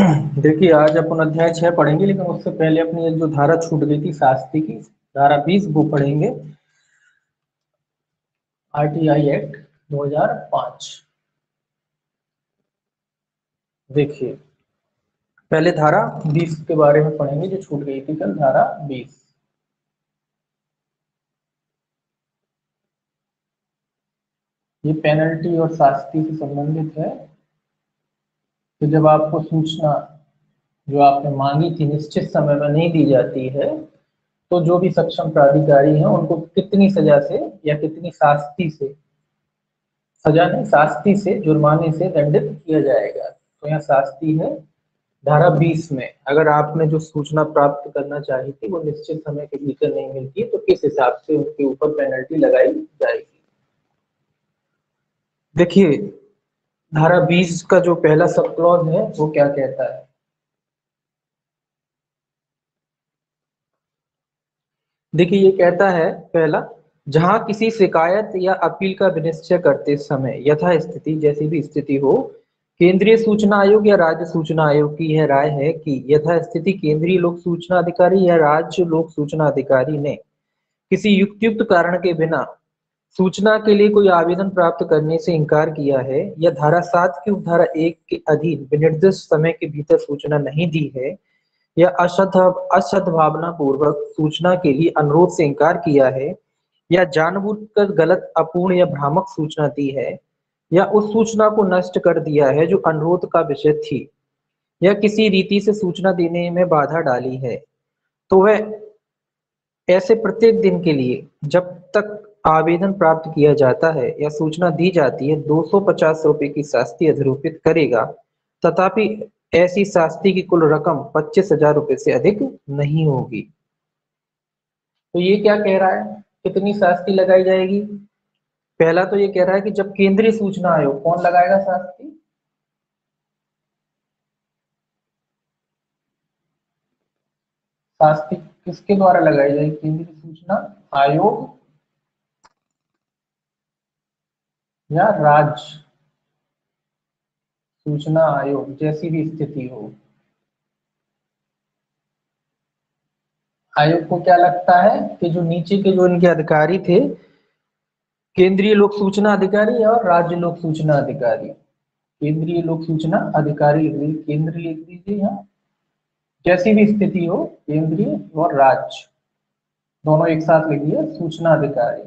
देखिए आज अपन अध्याय 6 पढ़ेंगे, लेकिन उससे पहले अपनी एक जो धारा छूट गई थी शास्त्री की धारा 20 वो पढ़ेंगे। RTI act 2005। देखिए पहले धारा 20 के बारे में पढ़ेंगे जो छूट गई थी कल, धारा 20। ये पेनल्टी और शास्ति से संबंधित है। तो जब आपको सूचना जो आपने मांगी थी निश्चित समय में नहीं दी जाती है, तो जो भी सक्षम प्राधिकारी हैं उनको कितनी सजा से या कितनी शास्ति से, सजा नहीं शास्ति से, जुर्माने से दंडित किया जाएगा। तो यहाँ शास्ति है धारा 20 में। अगर आपने जो सूचना प्राप्त करना चाहिए थी वो निश्चित समय के भीतर नहीं मिलती तो किस हिसाब से उसके ऊपर पेनल्टी लगाई जाएगी। देखिए धारा 20 का जो पहला सब क्लॉज है वो क्या कहता है। देखिए ये कहता है पहला, जहां किसी शिकायत या अपील का विनिश्चय करते समय यथा स्थिति, जैसी भी स्थिति हो, केंद्रीय सूचना आयोग या राज्य सूचना आयोग की यह राय है कि यथा स्थिति केंद्रीय लोक सूचना अधिकारी या राज्य लोक सूचना अधिकारी ने किसी युक्तियुक्त कारण के बिना सूचना के लिए कोई आवेदन प्राप्त करने से इनकार किया है, या धारा 7 की उपधारा 1 के अधीन विनिर्दिष्ट समय के भीतर सूचना नहीं दी है, या असद्भावना पूर्वक सूचना के लिए अनुरोध से इनकार किया है, या जानबूझकर गलत, अपूर्ण या भ्रामक सूचना दी है, या उस सूचना को नष्ट कर दिया है जो अनुरोध का विषय थी, या किसी रीति से सूचना देने में बाधा डाली है, तो वह ऐसे प्रत्येक दिन के लिए जब तक आवेदन प्राप्त किया जाता है या सूचना दी जाती है 250 रुपए की शास्ति अधिरोपित करेगा। तथापि ऐसी शास्ति की कुल रकम 25,000 रुपए से अधिक नहीं होगी। तो ये क्या कह रहा है, कितनी शास्ति लगाई जाएगी। पहला तो ये कह रहा है कि जब केंद्रीय सूचना आयोग, कौन लगाएगा शास्ति, शास्ति किसके द्वारा लगाई जाएगी, केंद्रीय सूचना आयोग या राज्य सूचना आयोग, जैसी भी स्थिति हो। आयोग को क्या लगता है कि जो नीचे के जो इनके अधिकारी थे, केंद्रीय लोक सूचना अधिकारी और राज्य लोक सूचना अधिकारी, केंद्रीय लोक सूचना अधिकारी केंद्रीय लिख दीजिए यहाँ, जैसी भी स्थिति हो केंद्रीय और राज्य दोनों एक साथ लिखिए, सूचना अधिकारी।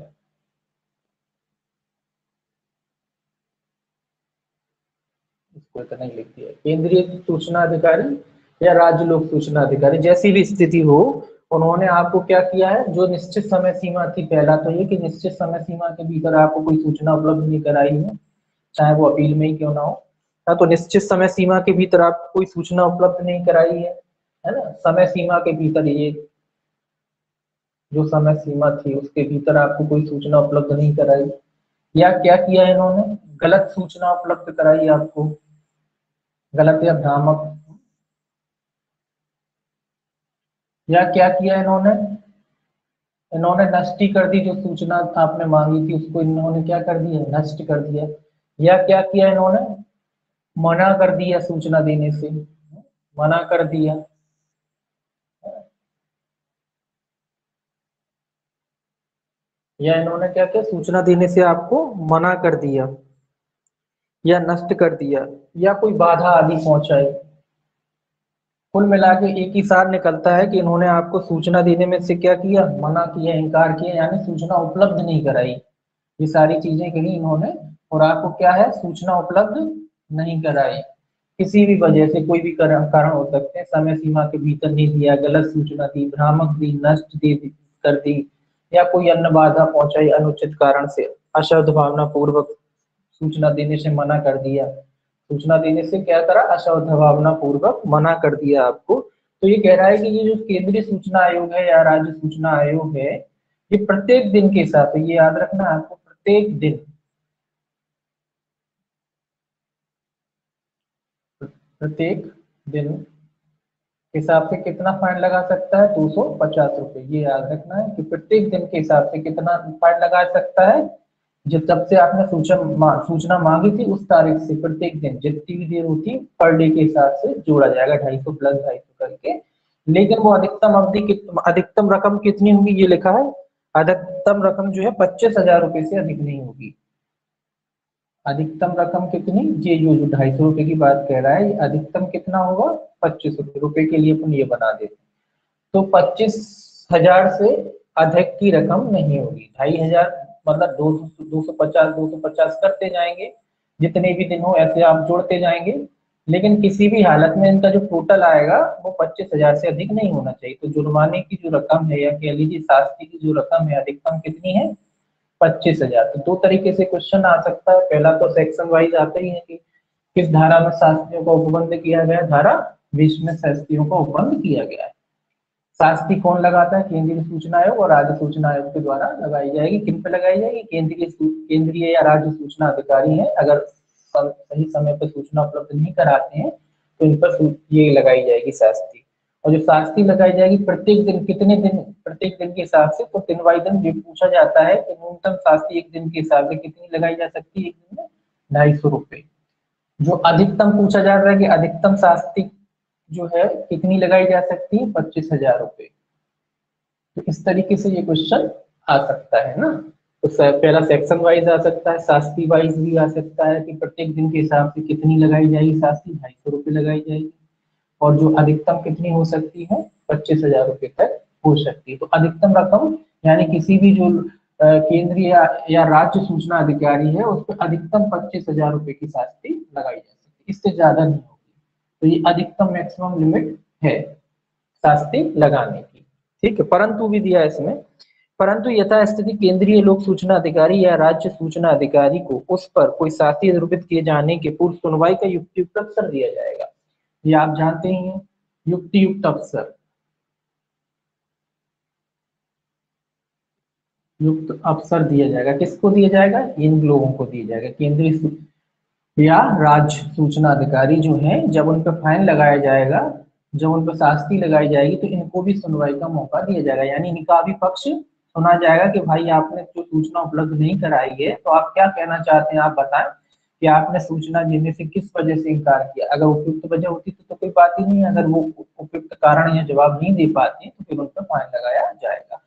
इसको इतना ही लिख दिया, केंद्रीय सूचना अधिकारी या राज्य लोक सूचना अधिकारी, जैसी भी स्थिति हो, उन्होंने आपको क्या किया है, जो निश्चित समय सीमा थी, पहला तो ये कि निश्चित समय सीमा के भीतर आपको कोई सूचना उपलब्ध नहीं कराई है, चाहे वो अपील में ही क्यों ना हो। हाँ, तो निश्चित समय सीमा के भीतर आपको कोई सूचना उपलब्ध नहीं कराई है ना, समय सीमा के भीतर, ये जो समय सीमा थी उसके भीतर आपको कोई सूचना उपलब्ध नहीं कराई, या क्या किया है इन्होंने, गलत सूचना उपलब्ध कराई आपको, गलत या भ्रामक, या क्या किया इन्होंने, इन्होंने नष्ट ही कर दी, जो सूचना आपने मांगी थी उसको इन्होंने क्या कर दिया, नष्ट कर दिया, या क्या किया इन्होंने, मना कर दिया सूचना देने से, मना कर दिया, या इन्होंने क्या किया, सूचना देने से आपको मना कर दिया या नष्ट कर दिया, या कोई बाधा आदि पहुंचाई। कुल मिला के एक ही सार निकलता है कि इन्होंने आपको सूचना देने में से क्या किया, मना किया, इनकार किया, यानी सूचना उपलब्ध नहीं कराई। ये सारी चीजें कही इन्होंने, और आपको क्या है, सूचना उपलब्ध नहीं कराई, किसी भी वजह से, कोई भी कारण हो सकते हैं, समय सीमा के भीतर नहीं दिया, गलत सूचना दी, भ्रामक दी, नष्ट दी कर दी, या कोई अन्य बाधा पहुंचाई, अनुचित कारण से, असद्भावना पूर्वक सूचना देने से मना कर दिया, सूचना देने से क्या करा, असद्भावना पूर्वक मना कर दिया आपको। तो ये कह रहा है कि ये जो केंद्रीय सूचना आयोग है या राज्य सूचना आयोग है, ये प्रत्येक दिन के हिसाब से, ये याद रखना आपको, प्रत्येक दिन, प्रत्येक दिन के हिसाब से कितना फाइन लगा सकता है, 250 रुपए। ये याद रखना है कि प्रत्येक दिन के हिसाब से कितना फाइन लगा सकता है, जब तब से आपने सूचना मांगी थी उस तारीख से प्रत्येक दिन जितनी भी देर होती पर डे के हिसाब से जोड़ा जाएगा, 250 प्लस 250 करके। लेकिन वो अधिकतम अवधि अधिकतम रकम कितनी होगी ये लिखा है, अधिकतम रकम जो है 25,000 रुपए से अधिक नहीं होगी। अधिकतम रकम कितनी, ये जो 250 रुपए की बात कह रहा है, ये अधिकतम कितना होगा, 25 रुपए के लिए अपन ये बना देते हैं। तो 25,000 से अधिक की रकम नहीं होगी। 2,500 मतलब 250 करते जाएंगे, जितने भी दिन हो ऐसे आप जोड़ते जाएंगे, लेकिन किसी भी हालत में इनका जो टोटल आएगा वो 25,000 से अधिक नहीं होना चाहिए। तो जुर्माने की जो रकम है या कह लीजिए शास्ति की जो रकम है अधिकतम कितनी है, 25,000। तो दो तरीके से क्वेश्चन आ सकता है। पहला तो सेक्शन वाइज आता ही है कि किस धारा में शास्त्रियों का उपबंध किया गया है, धारा 20 में शास्त्रियों का उपबंध किया गया है। शास्त्री कौन लगाता है, केंद्रीय सूचना आयोग और राज्य सूचना आयोग के द्वारा लगाई जाएगी। किन पे लगाई जाएगी, केंद्रीय या राज्य सूचना अधिकारी है, अगर सही समय पर सूचना उपलब्ध नहीं कराते हैं तो इन पर ये लगाई जाएगी शास्त्री। और जो शास्त्री लगाई जाएगी प्रत्येक दिन, कितने दिन, प्रत्येक दिन के हिसाब से, तो दिन बाई दिन ये पूछा जाता है कि न्यूनतम शास्त्री एक दिन के हिसाब से कितनी लगाई जा सकती है, एक दिन में 250 रुपए। जो अधिकतम पूछा जा रहा है कि अधिकतम शास्त्री जो है कितनी लगाई जा सकती है, 25,000 रुपए। तो इस तरीके से ये क्वेश्चन आ सकता है ना। तो पहला सेक्शन वाइज आ सकता है, शास्त्री वाइज भी आ सकता है कि प्रत्येक दिन के हिसाब से कितनी लगाई जाएगी शास्त्री, 250 रुपए लगाई जाएगी। और जो अधिकतम कितनी हो सकती है, 25,000 रुपए तक हो सकती है। तो अधिकतम रकम यानी किसी भी जो केंद्रीय या राज्य सूचना अधिकारी है उस पर अधिकतम 25,000 रुपए की शास्त्री लगाई जा सकती है, इससे ज्यादा नहीं होगी। तो ये अधिकतम मैक्सिमम लिमिट है शास्त्री लगाने की। ठीक है, परंतु भी दिया है इसमें, परंतु यथास्थिति केंद्रीय लोक सूचना अधिकारी या राज्य सूचना अधिकारी को उस पर कोई शास्त्री निरूपित किए जाने के पूर्व सुनवाई का युक्तियुक्त अवसर दिया जाएगा। ये आप जानते ही हैं, युक्तियुक्त अवसर, युक्त अवसर दिया जाएगा। किसको दिया जाएगा, इन लोगों को दिया जाएगा, केंद्रीय या राज्य सूचना अधिकारी जो है, जब उन पर फाइन लगाया जाएगा, जब उन पर शास्ति लगाई जाएगी तो इनको भी सुनवाई का मौका दिया जाएगा। यानी इनका भी पक्ष सुना जाएगा कि भाई आपने जो सूचना उपलब्ध नहीं कराई है तो आप क्या कहना चाहते हैं, आप बताएं कि आपने सूचना देने से किस वजह से इनकार किया। अगर उपयुक्त वजह होती तो कोई बात ही नहीं, अगर वो उपयुक्त कारण या जवाब नहीं दे पाते तो फिर उन पर फाइन लगाया जाएगा।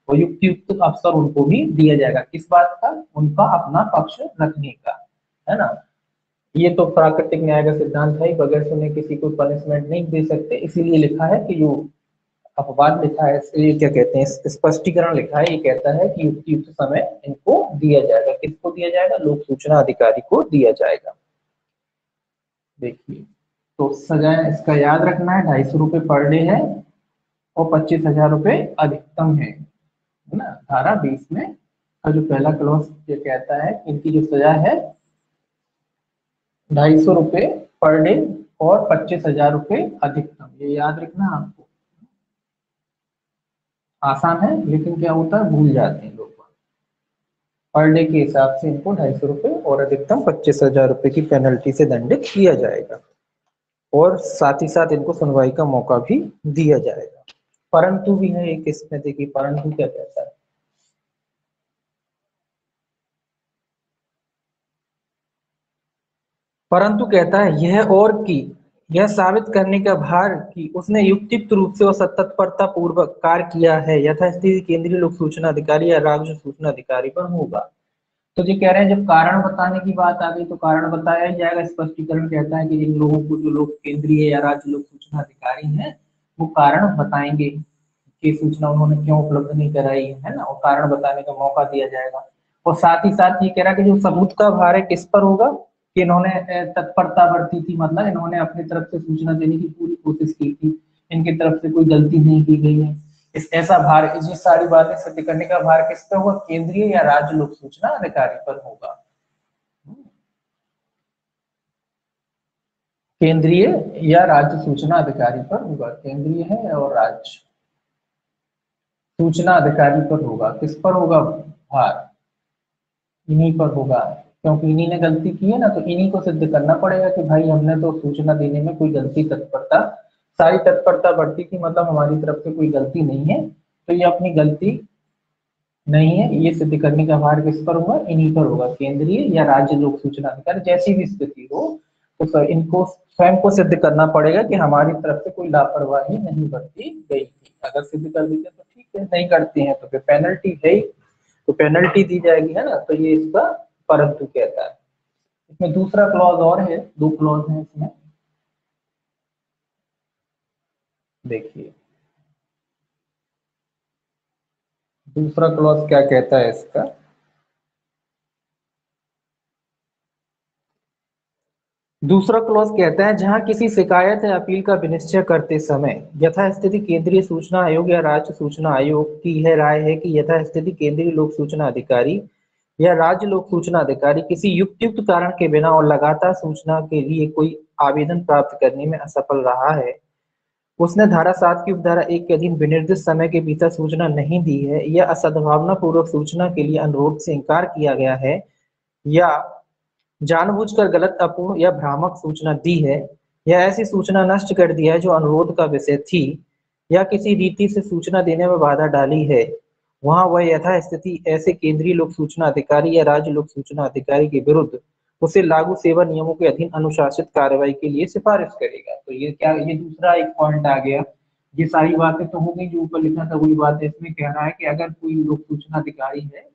वो युक्तियुक्त अवसर उनको भी दिया जाएगा, किस बात का, उनका अपना पक्ष रखने का, है ना। ये तो प्राकृतिक न्याय का सिद्धांत है, बगैर सुने किसी को पनिशमेंट नहीं दे सकते, इसीलिए लिखा है कि जो अपवाद लिखा है, ये क्या कहते हैं, स्पष्टीकरण लिखा है, ये कहता है कि युक्त युक्त समय इनको दिया जाएगा। किसको दिया जाएगा, लोक सूचना अधिकारी को दिया जाएगा। देखिए, तो सजाए इसका याद रखना है, 250 रुपए पर डे है और 25,000 रुपए अधिकतम है ना। धारा 20 में का जो पहला क्लॉज ये कहता है कि इनकी जो सजा है 250 रुपए पर डे और 25,000 रुपए अधिकतम। ये याद रखना आपको, आसान है लेकिन क्या होता है भूल जाते हैं लोग। पर डे के हिसाब से इनको 250 रुपए और अधिकतम 25,000 रुपए की पेनल्टी से दंडित किया जाएगा और साथ ही साथ इनको सुनवाई का मौका भी दिया जाएगा। परंतु भी है एक इसमें, देखिए परंतु क्या कहता है, परंतु कहता है यह और कि यह साबित करने का भार कि उसने युक्तियुक्त रूप से और तत्परता पूर्वक कार्य किया है यथास्थिति केंद्रीय लोक सूचना अधिकारी या राज्य सूचना अधिकारी पर होगा। तो ये कह रहे हैं जब कारण बताने की बात आ गई तो कारण बताया ही जाएगा। स्पष्टीकरण कहता है कि इन लोगों को, जो लोग केंद्रीय या राज्य लोक सूचना अधिकारी हैं, वो कारण बताएंगे कि सूचना उन्होंने क्यों उपलब्ध नहीं कराई है ना, और कारण बताने का मौका दिया जाएगा। और साथ ही साथ ये कह रहा है कि जो सबूत का भार है किस पर होगा, कि इन्होंने तत्परता बरती थी, मतलब इन्होंने अपनी तरफ से सूचना देने की पूरी कोशिश की थी, इनकी तरफ से कोई गलती नहीं की गई है। इस ऐसा भार, ये सारी बातें सिद्ध करने का भार किस पे होगा, केंद्रीय या राज्य लोक सूचना अधिकारी पर होगा। केंद्रीय या राज्य सूचना अधिकारी पर होगा, केंद्रीय है और राज्य सूचना अधिकारी पर होगा। किस पर होगा भार, इन्हीं पर होगा, क्योंकि इन्हीं ने गलती की है ना, तो इन्हीं को सिद्ध करना पड़ेगा कि भाई हमने तो सूचना देने में कोई गलती, तत्परता, सारी तत्परता बढ़ती थी, मतलब हमारी तरफ से कोई गलती नहीं है, तो ये अपनी गलती नहीं है, ये सिद्ध करने का भार किस पर होगा, इन्हीं पर होगा, केंद्रीय या राज्य लोक सूचना अधिकारी। जैसी भी स्थिति हो तो इनको स्वयं को सिद्ध करना पड़ेगा कि हमारी तरफ से कोई लापरवाही नहीं बरती गई थी। अगर सिद्ध कर देते तो ठीक है, नहीं करते हैं तो फिर पेनल्टी है ही, तो पेनल्टी दी जाएगी, है ना। तो ये इसका परंतु कहता है। इसमें दूसरा क्लॉज और है, दो क्लॉज है इसमें, देखिए दूसरा क्लॉज क्या कहता है इसका। दूसरा क्लॉज कहता है जहां किसी शिकायत या अपील का विनिश्चय करते समय यथास्थिति केंद्रीय सूचना आयोग या राज्य सूचना आयोग की है राय है कि यथास्थिति केंद्रीय लोक सूचना अधिकारी या राज्य लोक सूचना अधिकारी किसी युक्तियुक्त कारण के बिना और लगातार सूचना के लिए कोई आवेदन प्राप्त करने में असफल रहा है, उसने धारा 7 की उपधारा 1 के अधीन विनिर्दिष्ट समय के भीतर सूचना नहीं दी है या असद्भावना पूर्वक सूचना के लिए अनुरोध से इनकार किया गया है या जानबूझकर गलत, अपूर्ण या भ्रामक सूचना दी है या ऐसी सूचना नष्ट कर दिया है जो अनुरोध का विषय थी या किसी रीति से सूचना देने में बाधा डाली है, वहां वह यथास्थिति ऐसे केंद्रीय लोक सूचना अधिकारी या राज्य लोक सूचना अधिकारी के विरुद्ध उसे लागू सेवा नियमों के अधीन अनुशासित कार्रवाई के लिए सिफारिश करेगा। तो ये क्या, ये दूसरा एक पॉइंट आ गया। ये सारी बातें तो हो गई जो ऊपर लिखा था, वही बात है। इसमें कह रहा है कि अगर कोई लोक सूचना अधिकारी है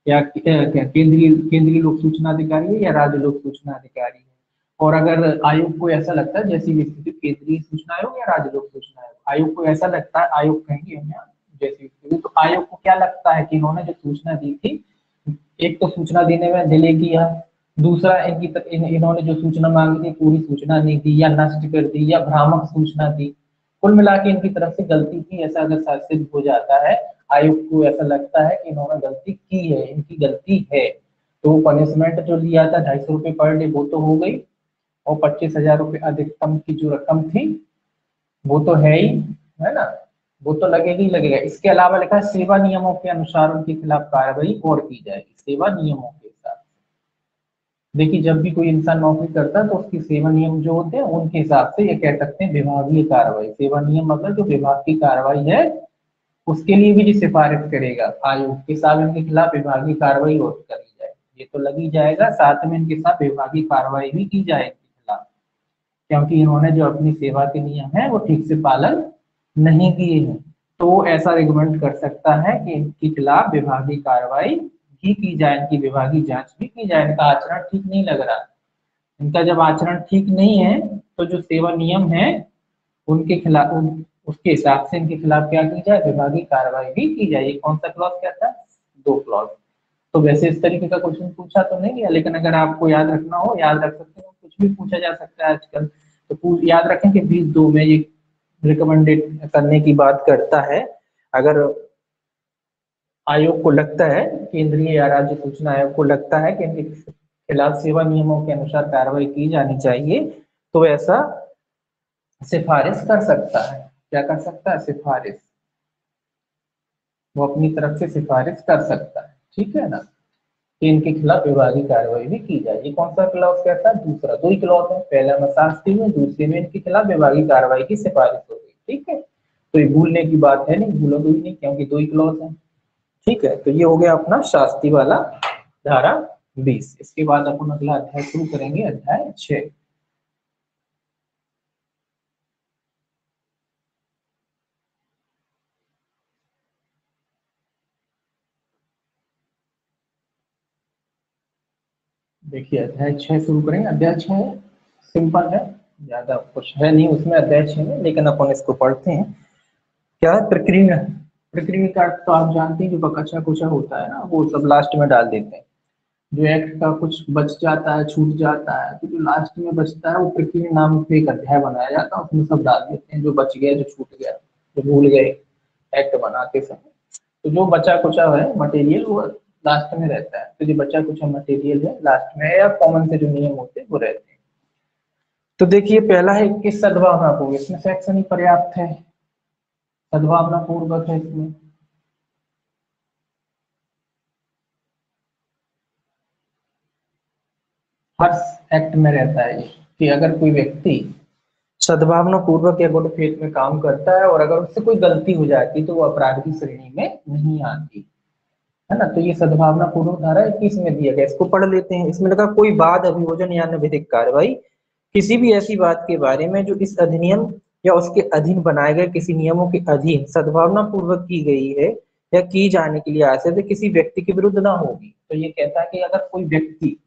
या क्या केंद्रीय केंद्रीय लोक सूचना अधिकारी है या राज्य लोक सूचना अधिकारी है, और अगर आयोग को ऐसा लगता है, जैसी भी स्थिति केंद्रीय सूचना आयोग या राज्य लोक सूचना आयोग, आयोग को ऐसा लगता है, आयोग कहेंगे हम यहाँ, जैसी स्थिति, तो आयोग को क्या लगता है कि इन्होंने जो सूचना दी थी, एक तो सूचना देने में डिले किया, दूसरा इन्होंने जो सूचना मांगी थी पूरी सूचना नहीं दी या नष्ट कर दी या भ्रामक सूचना दी, कुल मिला के इनकी तरफ से गलती की, ऐसा अगर सिद्ध हो जाता है, आयोग को ऐसा लगता है कि इन्होंने गलती की है, इनकी गलती है, तो पनिशमेंट जो लिया था 250 रुपये पर डे वो तो हो गई, और 25,000 रुपये अधिकतम की जो रकम थी वो तो है ही, है ना, वो तो लगेगा ही लगेगा। इसके अलावा लिखा है सेवा नियमों के अनुसार उनके खिलाफ कार्रवाई और की जाएगी, सेवा नियमों के साथ। देखिए जब भी कोई इंसान नौकरी करता है तो उसकी सेवा नियम जो होते हैं उनके हिसाब से ये कह सकते हैं विभागीय कार्रवाई, सेवा नियम मतलब जो विभाग की कार्रवाई है उसके लिए भी ये सिफारिश करेगा आयोग के साथ इनके खिलाफ विभागीय कार्रवाई और करी जाए, ये तो लग ही जाएगा, साथ में इनके साथ विभागीय कार्रवाई भी की जाएगी खिलाफ, क्योंकि इन्होंने जो अपनी सेवा के नियम है वो ठीक से पालन नहीं किए हैं। तो ऐसा रिकमेंड कर सकता है कि इनके खिलाफ विभागीय कार्रवाई भी की जाए, इनकी विभागीय जांच भी की जाए, इनका आचरण ठीक नहीं लग रहा, इनका जब आचरण ठीक नहीं है तो जो सेवा नियम है उनके खिलाफ उसके हिसाब से इनके खिलाफ क्या की जाए, विभागीय कार्रवाई भी की जाए। ये कौन सा क्लॉज कहता है, दो क्लॉज। तो वैसे इस तरीके का क्वेश्चन पूछा तो नहीं गया, लेकिन अगर आपको याद रखना हो याद रख सकते हो, कुछ भी पूछा जा सकता है आजकल, तो याद रखें कि 20-2 में ये रिकमेंडेड करने की बात करता है। अगर आयोग को लगता है, केंद्रीय या राज्य सूचना आयोग को लगता है कि इनके खिलाफ सेवा नियमों के अनुसार कार्रवाई की जानी चाहिए, तो ऐसा सिफारिश कर सकता है। क्या कर सकता है, सिफारिश, वो अपनी तरफ से सिफारिश कर सकता है, ठीक है ना, कि इनके खिलाफ विभागीय कार्रवाई भी की जाए। ये कौन सा क्लॉज कहता है, दूसरा, दो ही क्लॉज है, पहला में शास्त्री में, दूसरे में इनके खिलाफ विभागीय कार्रवाई की सिफारिश हो गई, ठीक है। तो ये भूलने की बात है नहीं, भूलोगे ही नहीं क्योंकि दो ही क्लॉज है, ठीक है। तो ये हो गया अपना शास्त्री वाला धारा 20। इसके बाद अपन अगला अध्याय शुरू करेंगे, अध्याय 6। देखिए अध्याय 6 शुरू करेंगे। अध्याय 6 सिंपल है, ज्यादा कुछ है नहीं उसमें अध्याय 6 में, लेकिन अपन इसको पढ़ते हैं। क्या है, प्रक्रिया, प्रक्रिया का तो आप जानते हैं, जो बकचा कुचा होता है ना वो सब लास्ट में डाल देते हैं, जो एक्ट का कुछ बच जाता है, छूट जाता है, तो जो लास्ट में बचता है वो प्रक्रिया नाम से एक अध्याय बनाया जाता है, उसमें सब डाल देते हैं, जो बच गया, जो छूट गया, जो भूल गए एक्ट बनाते समय। तो जो बचा कुचा है मटेरियल वो लास्ट में रहता है, तो जो बचा कुचा मटेरियल है लास्ट में, या कॉमन से जो नियम होते हैं वो रहते हैं। तो देखिए पहला है कि सद्भावना पूर्वक, इसमें सेक्शन ही पर्याप्त है, सद्भावना पूर्वक है इसमें। हर एक्ट में रहता है ये, कि अगर कोई व्यक्ति सद्भावना पूर्वक या गुड फेथ में काम करता है और अगर उससे कोई गलती हो जाती तो वो अपराध की श्रेणी में नहीं आती। है ना। तो ये सद्भावना पूर्वक धारा 21 में दिया गया, इसको पढ़ लेते हैं। इसमें लगा कोई वाद अभियोजन या अन्य विधिक कार्रवाई किसी भी ऐसी बात के बारे में जो इस अधिनियम या उसके अधीन बनाए गए किसी नियमों के अधीन सद्भावना पूर्वक की गई है या की जाने के लिए आशय से किसी व्यक्ति के विरुद्ध ना होगी। तो ये कहता है कि अगर कोई व्यक्ति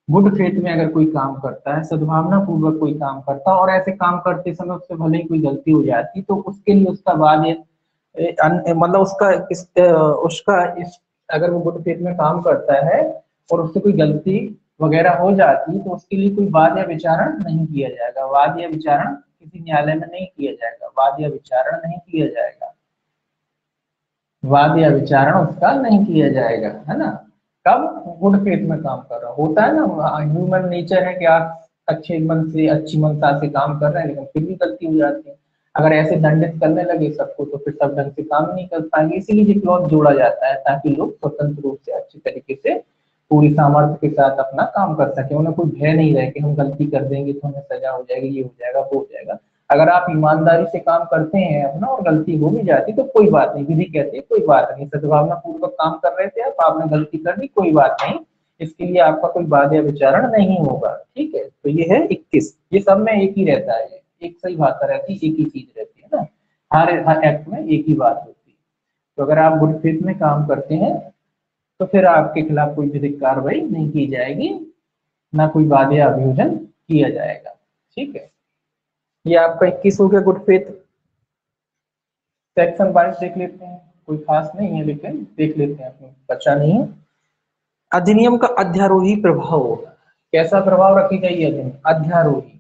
गुड फेथ में अगर कोई काम करता है, सद्भावना पूर्वक कोई काम करता है और ऐसे काम करते समय उससे भले ही कोई गलती हो जाती, तो उसके लिए उसका वाद मतलब उसका इस अगर वो गुड फेथ में काम करता है और उससे कोई गलती वगैरह हो जाती तो उसके लिए कोई वाद या विचारण नहीं किया जाएगा। वाद या विचारण किसी न्यायालय में नहीं किया जाएगा, वाद या विचारण नहीं किया जाएगा, वाद या विचारण उसका नहीं किया जाएगा, है ना। कब गुड फेथ में काम कर रहा होता है ना, ह्यूमन नेचर है कि आप अच्छे मन से अच्छी मनसा से काम कर रहे हैं लेकिन फिर भी गलती हो जाती है। अगर ऐसे दंडित करने लगे सबको तो फिर सब ढंग से काम नहीं कर पाएंगे, इसीलिए ये क्लॉज जोड़ा जाता है ताकि लोग स्वतंत्र रूप से अच्छे तरीके से पूरी सामर्थ्य के साथ अपना काम कर सके, उन्हें कोई भय नहीं रहे कि हम गलती कर देंगे तो हमें सजा हो जाएगी, ये हो जाएगा वो हो जाएगा। अगर आप ईमानदारी से काम करते हैं अपना और गलती हो भी जाती तो कोई बात नहीं, विधि कहती है कोई बात नहीं, सद्भावना पूर्वक काम कर रहे थे आप, आपने गलती कर दी कोई बात नहीं, इसके लिए आपका कोई वाद या विचारण नहीं होगा। ठीक है, तो ये है 21, ये सब में एक ही रहता है, एक सही भाषा रहती है, एक ही चीज रहती है ना, हर एक्ट में एक ही बात होती है। तो अगर आप गुड फेथ में काम करते हैं तो फिर आपके खिलाफ कोई विधिक कार्रवाई नहीं की जाएगी, ना कोई वाद या अभियोजन किया जाएगा। ठीक है, ये आपका 21 हो गया गुड फेथ। सेक्शन 22 देख लेते हैं, कोई खास नहीं है लेकिन देख लेते हैं, अपने बचा नहीं है। अधिनियम का अध्यारोही प्रभाव, कैसा प्रभाव रखेगा ये अधिनियम? अध्यारोही।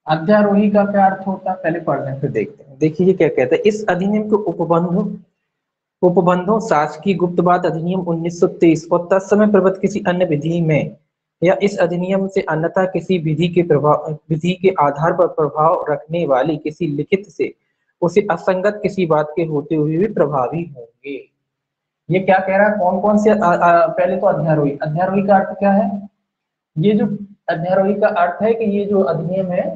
अध्यारोही का क्या अर्थ होता है पहले पढ़ लें फिर देखते हैं। देखिए ये क्या कहता है, इस अधिनियम के उपबंधों शासकीय गुप्तवाद अधिनियम 1923 और तत्समय प्रबद्ध किसी अन्य विधि में या इस अधिनियम से अन्यथा किसी विधि के आधार पर प्रभाव रखने वाली किसी लिखित से उसे असंगत किसी बात के होते हुए भी प्रभावी होंगे। ये क्या कह रहा है, कौन कौन से पहले तो अध्यारोही, अध्यारोही का अर्थ क्या है? ये जो अध्यारोही का अर्थ है कि ये जो अधिनियम है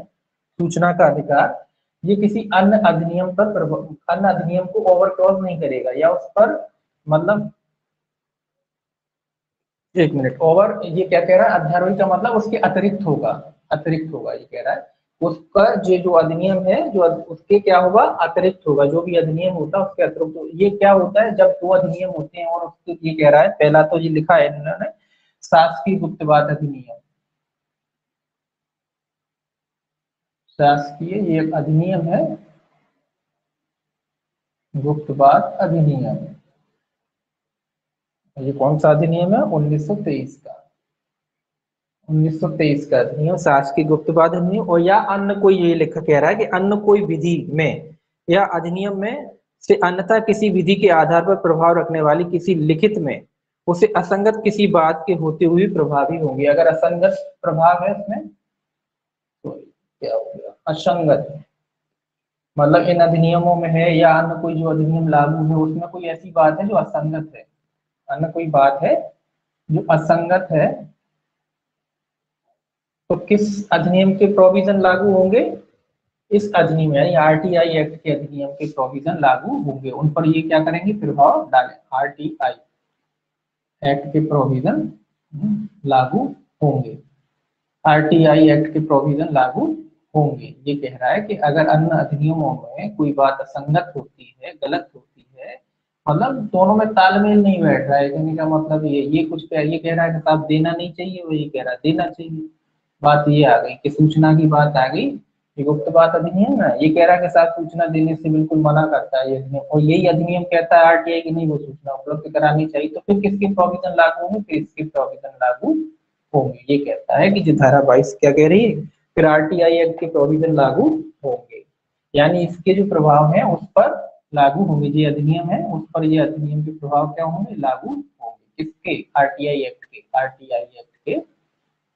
सूचना का अधिकार, ये किसी अन्य अधिनियम पर अन्य अधिनियम को ओवरक्रॉस नहीं करेगा या उस पर मतलब, एक मिनट, ओवर ये क्या कह रहा है, अध्यारोही का मतलब उसके अतिरिक्त होगा, अतिरिक्त होगा ये कह रहा है, उसका जो अधिनियम है जो उसके क्या होगा, अतिरिक्त होगा, जो भी अधिनियम होता है उसके अतिरिक्त। ये क्या होता है जब दो अधिनियम होते हैं और उसके ये कह रहा है, पहला तो ये लिखा है इन्होंने शासकीय गुप्तवाद अधिनियम, शासकीय ये अधिनियम है गुप्तवाद अधिनियम, ये कौन सा अधिनियम है? 1923 का, 1923 का अधिनियम शासकीय गुप्तवाद अधिनियम। और या अन्य कोई, ये लिखा कह रहा है कि अन्य कोई विधि में या अधिनियम में से अन्यथा किसी विधि के आधार पर प्रभाव रखने वाली किसी लिखित में उसे असंगत किसी बात के होते हुए प्रभावी होंगे। अगर असंगत प्रभाव है इसमें तो क्या हो गया, असंगत, मतलब इन अधिनियमों में है या अन्य कोई जो अधिनियम लागू है उसमें कोई ऐसी बात है जो असंगत है, अन्य कोई बात है जो असंगत है, तो किस अधिनियम के प्रोविजन लागू होंगे? इस अधिनियम यानी आरटीआई एक्ट के अधिनियम के प्रोविजन लागू होंगे, उन पर ये क्या करेंगे, प्रभाव डालें। आरटीआई एक्ट के प्रोविजन लागू होंगे, आरटीआई एक्ट के प्रोविजन लागू होंगे। ये कह रहा है कि अगर अन्य अधिनियमों में कोई बात असंगत होती है, गलत होती है, मतलब दोनों में तालमेल नहीं बैठ रहा है, कहने का मतलब ये कुछ ये कह रहा है कि साहब देना नहीं चाहिए, वो ये कह रहा है देना चाहिए। बात ये आ गई कि सूचना की बात आ गई, ये गुप्त बात अधिनियम ना, ये कह रहा है कि साहब सूचना देने से बिल्कुल मना करता है ये अधिनियम, और यही अधिनियम कहता है आरटीआई की नहीं वो सूचना उपलब्ध करानी चाहिए, तो फिर किसके प्रोविजन लागू होंगे? फिर इसके प्रोविजन लागू होंगे। ये कहता है कि जो धारा 22 क्या कह रही है, फिर आरटीआई एक्ट के प्रोविजन लागू होंगे, यानी इसके जो प्रभाव है उस पर लागू होंगे, जो अधिनियम है उस पर ये अधिनियम के प्रभाव क्या होंगे, लागू होंगे। किसके? आरटीआई एक्ट के, आरटीआई एक्ट के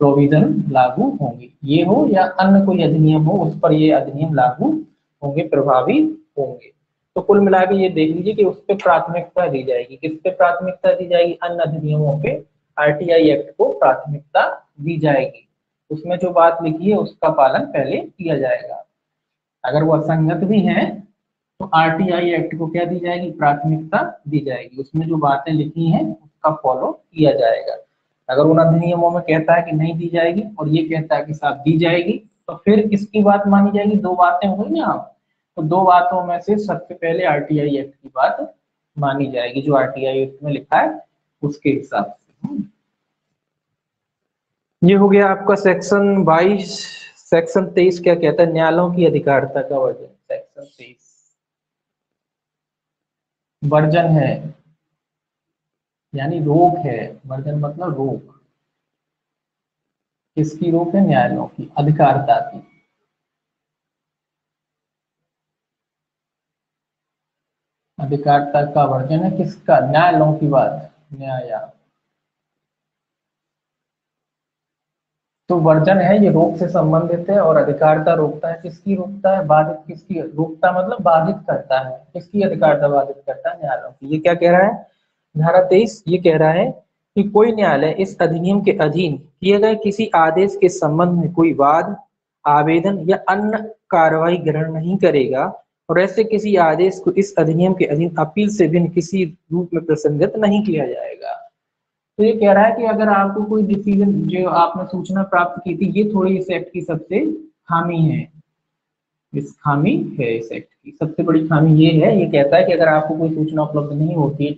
प्रोविजन लागू होंगे। ये हो या अन्य कोई अधिनियम हो उस पर ये अधिनियम लागू होंगे, प्रभावी होंगे। तो कुल मिला के ये देख लीजिए कि उस पर प्राथमिकता दी जाएगी, किस पे प्राथमिकता दी जाएगी? अन्य अधिनियमों पे आरटीआई एक्ट को प्राथमिकता दी जाएगी, उसमें जो बात लिखी है उसका पालन पहले किया जाएगा। अगर वो असंगत भी हैं तो आरटीआई एक्ट को क्या दी जाएगी, प्राथमिकता दी जाएगी, उसमें जो बातें लिखी हैं उसका फॉलो किया जाएगा। अगर उन अधिनियमों में कहता है कि नहीं दी जाएगी और ये कहता है कि साहब दी जाएगी, तो फिर किसकी बात मानी जाएगी, दो बातें हुई ना। तो दो बातों में से सबसे पहले आरटीआई एक्ट की बात मानी जाएगी, जो आरटीआई एक्ट में लिखा है उसके हिसाब से। ये हो गया आपका सेक्शन 22। सेक्शन 23 क्या कहता है, न्यायालयों की अधिकारिता का वर्जन। सेक्शन 23 वर्जन है, यानी रोक है। वर्जन मतलब रोक, किसकी रोक है, न्यायालयों की अधिकारिता की। अधिकारिता का वर्जन है किसका, न्यायालयों की बात, न्याय। तो वर्जन है ये रोक से संबंधित है, और अधिकारिता रोकता है, किसकी रोकता है, बाधित किसकी, रोकता मतलब बाधित करता है, किसकी अधिकारिता बाधित करता है, न्यायालयों की। ये क्या कह रहा है, धारा 23 ये कह रहा है कि कोई न्यायालय इस अधिनियम के अधीन किए गए किसी आदेश के संबंध में कोई वाद, आवेदन या अन्य कार्रवाई ग्रहण नहीं करेगा, और ऐसे किसी आदेश को इस अधिनियम के अधीन अपील से भिन्न किसी रूप में प्रसंगित नहीं किया जाएगा। तो ये कह रहा है कि अगर आपको कोई डिसीजन, जो आपने सूचना प्राप्त की थी, ये थोड़ी इस एक्ट की सबसे खामी है। इस खामी है इस एक्ट की सबसे बड़ी खामी ये है, ये कहता है कि अगर आपको कोई सूचना उपलब्ध नहीं होती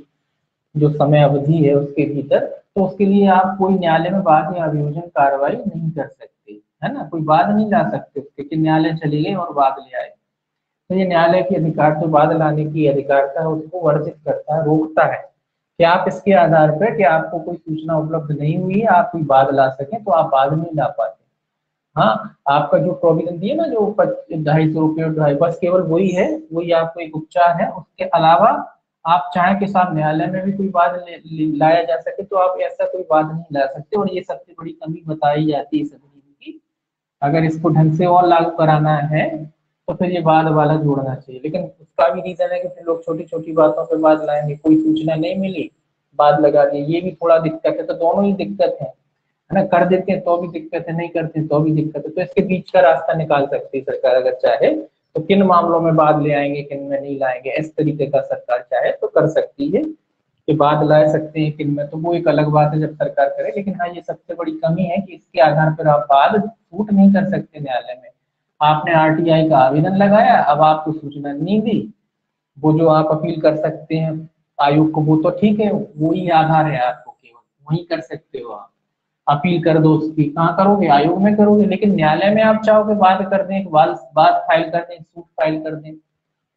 जो समय अवधि है उसके भीतर, तो उसके लिए आप कोई न्यायालय में वाद या अभियोजन कार्रवाई नहीं कर सकते, है ना, कोई वाद नहीं ला सकते उसके कि न्यायालय चले गए और वाद ले आए। तो ये न्यायालय के अधिकार से वाद लाने की अधिकारता है उसको वर्जित करता है, रोकता है कि आप इसके आधार पर कि आपको कोई सूचना उपलब्ध नहीं हुई है, आप कोई वाद ला सकें, तो आप वाद नहीं ला पाते। हाँ, आपका जो प्रोविजन दिए ना, जो 250 रुपये 250, बस केवल वही है, वही आपको एक उपचार है। उसके अलावा आप चाहें कि साहब न्यायालय में भी कोई वाद लाया जा सके, तो आप ऐसा कोई वाद नहीं ला सकते, और ये सबसे बड़ी कमी बताई जाती है इस अधिनियम की। अगर इसको ढंग से और लागू कराना है तो फिर ये वाद वाला जोड़ना चाहिए, लेकिन उसका भी रीजन है कि फिर लोग छोटी छोटी बातों पर वाद लाएंगे, कोई सूचना नहीं मिली वाद लगा दिए, ये भी थोड़ा दिक्कत है। तो दोनों ही दिक्कत है ना, कर देते हैं तो भी दिक्कत है, नहीं करते हैं तो भी दिक्कत है। तो इसके बीच का रास्ता निकाल सकती है सरकार अगर चाहे तो, किन मामलों में बाद ले आएंगे किन में नहीं लाएंगे, इस तरीके का सरकार चाहे तो कर सकती है कि बाद ला सकते हैं किन में, तो वो एक अलग बात है जब सरकार करे। लेकिन हाँ, ये सबसे बड़ी कमी है कि इसके आधार पर आप बाद छूट नहीं कर सकते न्यायालय में। आपने आरटीआई का आवेदन लगाया, अब आपको सूचना नहीं दी, वो जो आप अपील कर सकते हैं आयोग को, वो तो ठीक है, वही आधार है, आपको केवल वही कर सकते हो आप। अपील कर दो उसकी, कहाँ करोगे, आयोग में करोगे। लेकिन न्यायालय में आप चाहोगे बात कर दें, बात फाइल कर दें, सूट फाइल कर दें,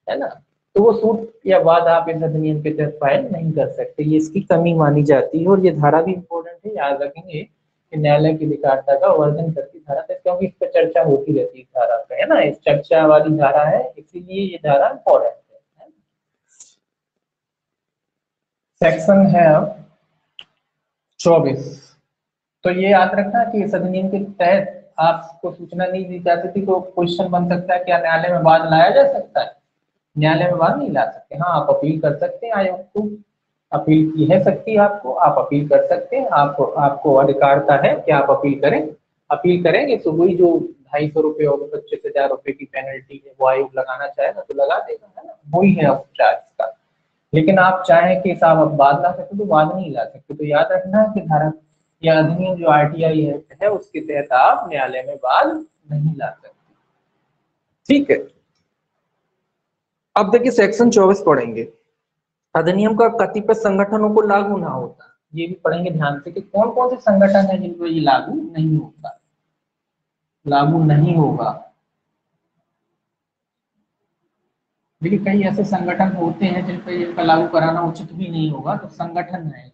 है ना, तो वो सूट या वाद आप इस अधिनियम के तहत फाइल नहीं कर सकते। ये इसकी कमी मानी जाती है, और ये धारा भी इम्पोर्टेंट है, याद रखेंगे कि न्यायालय की अधिकारिता का वर्णन करती धारा है, क्योंकि इस पर चर्चा होती रहती है धारा पे, है ना, इस चर्चा वाली धारा है, इसीलिए ये धारा इम्पोर्टेंट है। सेक्शन है अब 24। तो ये याद रखना कि इस अधिनियम के तहत आपको सूचना नहीं दी जाती थी, तो क्वेश्चन बन सकता है क्या न्यायालय में वाद लाया जा सकता है, न्यायालय में वाद नहीं ला सकते। हाँ, आप अपील कर सकते हैं, आयोग को अपील की है सकती है, आपको आप अपील कर सकते हैं, आपको अधिकारता है कि आप अपील करें। अपील करेंगे तो वही जो 250 रुपये और 25,000 रुपये की पेनल्टी है वो आयोग लगाना चाहेगा तो लगा देगा, है ना, वही है उपचार इसका। लेकिन आप चाहें कि साहब अब वाद ला सकते तो वाद नहीं ला सकते। तो याद रखना कि धारा या अधिनियम जो आरटीआई एक्ट है उसके तहत आप न्यायालय में वाद नहीं ला सकते। ठीक है, अब देखिए सेक्शन 24 पढ़ेंगे। अधिनियम का कतिपय संगठनों को लागू ना होता, ये भी पढ़ेंगे ध्यान से कि कौन कौन से संगठन है जिनको ये लागू नहीं होता, लागू नहीं होगा। देखिए कई ऐसे संगठन होते हैं जिन पर इनका लागू कराना उचित भी नहीं होगा, तो संगठन है,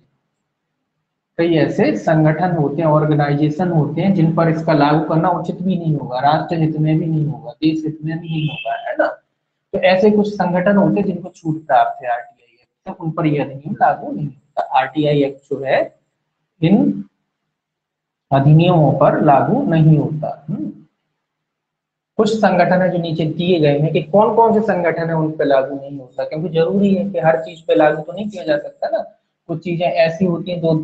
कई ऐसे संगठन होते हैं, ऑर्गेनाइजेशन होते हैं जिन पर इसका लागू करना उचित भी नहीं होगा, राष्ट्र हित में भी नहीं होगा, देश हित में भी नहीं होगा, है ना। तो ऐसे कुछ संगठन होते हैं जिनको छूट प्राप्त है आरटीआई एक्ट से, उन पर यह अधिनियम लागू नहीं होता। आरटीआई एक्ट जो है इन अधिनियमों पर लागू नहीं होता। कुछ संगठन है जो नीचे दिए गए हैं कि कौन कौन से संगठन है उन पर लागू नहीं होता, क्योंकि जरूरी है कि हर चीज पे लागू तो नहीं किया जा सकता ना। कुछ चीजें ऐसी होती हैं जो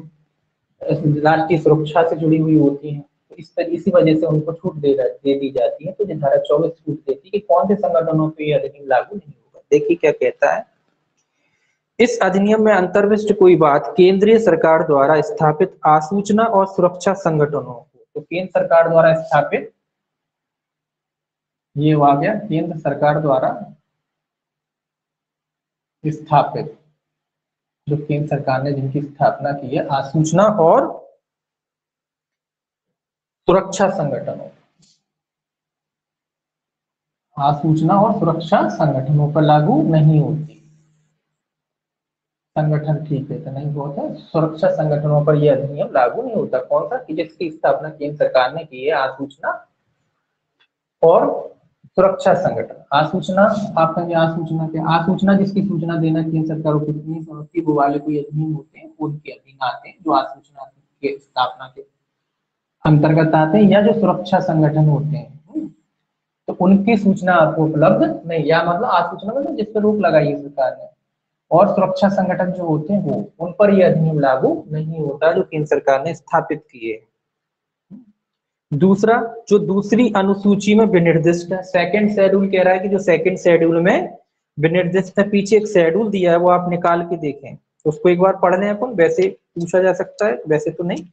राष्ट्रीय सुरक्षा से जुड़ी हुई होती हैं, तो इस तरह इसी वजह से उनको छूट दे दी जाती है। तो ये धारा 24 छूट देती है कि कौन से संगठनों पे यह अधिनियम लागू नहीं होगा। देखिए क्या कहता है, इस अधिनियम में अंतर्विष्ट कोई बात केंद्रीय सरकार द्वारा स्थापित आसूचना और सुरक्षा संगठनों को, तो केंद्र सरकार द्वारा स्थापित, ये आ गया केंद्र सरकार द्वारा स्थापित, जो केंद्र सरकार ने जिनकी स्थापना की है, आसूचना और सुरक्षा संगठनों, आसूचना और सुरक्षा संगठनों पर लागू नहीं होती। संगठन ठीक है तो नहीं होता, सुरक्षा संगठनों पर यह अधिनियम लागू नहीं होता। कौन सा, कि जिसकी स्थापना केंद्र सरकार ने की है, आसूचना और सुरक्षा संगठन। आसूचना, आप कहेंगे आसूचना क्या, आसूचना जिसकी सूचना देना केंद्र सरकार को कितनी समझती, वो वाले कोई अधिनियम होते हैं उनके अधीन आते हैं, जो आसूचना के स्थापना के अंतर्गत आते हैं, या जो सुरक्षा संगठन होते हैं तो उनकी सूचना आपको उपलब्ध नहीं, या मतलब आसूचना मतलब जिस पर रोक लगाई है सरकार ने, और सुरक्षा संगठन जो होते हैं वो, उन पर यह अधिनियम लागू नहीं होता जो केंद्र सरकार ने स्थापित किए। दूसरा, जो दूसरी अनुसूची में विनिर्दिष्ट है, सेकंड शेड्यूल कह रहा है कि जो सेकंड शेड्यूल में विनिर्दिष्ट है, पीछे एक शेड्यूल दिया है वो आप निकाल के देखें, उसको एक बार पढ़ लें अपन, वैसे पूछा जा सकता है, वैसे तो नहीं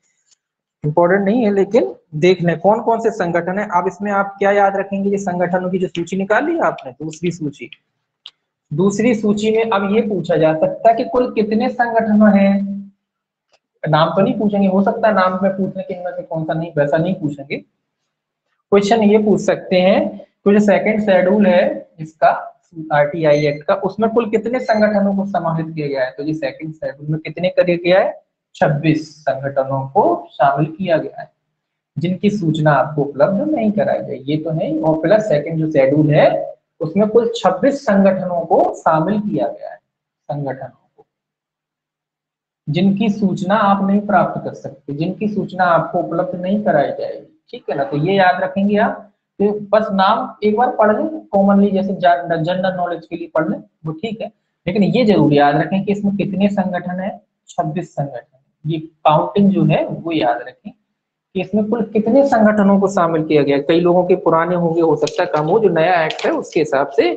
इंपॉर्टेंट नहीं है, लेकिन देख लें कौन कौन से संगठन है। अब इसमें आप क्या याद रखेंगे, ये संगठनों की जो सूची निकाली आपने, दूसरी सूची, दूसरी सूची में अब ये पूछा जा सकता है कि कुल कितने संगठन हैं। नाम तो नहीं पूछेंगे, हो सकता है नाम में पूछने के इनमें से कौन सा, नहीं वैसा नहीं पूछेंगे। क्वेश्चन ये पूछ सकते हैं कि जो सेकंड शेड्यूल है इसका, आरटीआई एक्ट का, उसमें कुल कितने संगठनों को समाहित किया गया है। तो ये सेकंड शेड्यूल में कितने कर गया है, 26 संगठनों को शामिल किया गया है, जिनकी सूचना आपको उपलब्ध नहीं कराई जाए, ये तो नहीं। और प्लस सेकंड जो शेड्यूल है उसमें कुल 26 संगठनों को शामिल किया गया है, संगठनों को जिनकी सूचना आप नहीं प्राप्त कर सकते, जिनकी सूचना आपको उपलब्ध नहीं कराई जाएगी, ठीक है ना। तो ये याद रखेंगे आप, तो बस नाम एक बार पढ़ लें कॉमनली, जैसे जनरल नॉलेज के लिए पढ़ लें वो ठीक है, लेकिन ये जरूर याद रखें कि इसमें कितने संगठन है, 26 संगठन। ये काउंटिंग जो है वो याद रखें कि इसमें कुल कितने संगठनों को शामिल किया गया। कई लोगों के पुराने होंगे, हो सकता है कम हो, जो नया एक्ट है उसके हिसाब से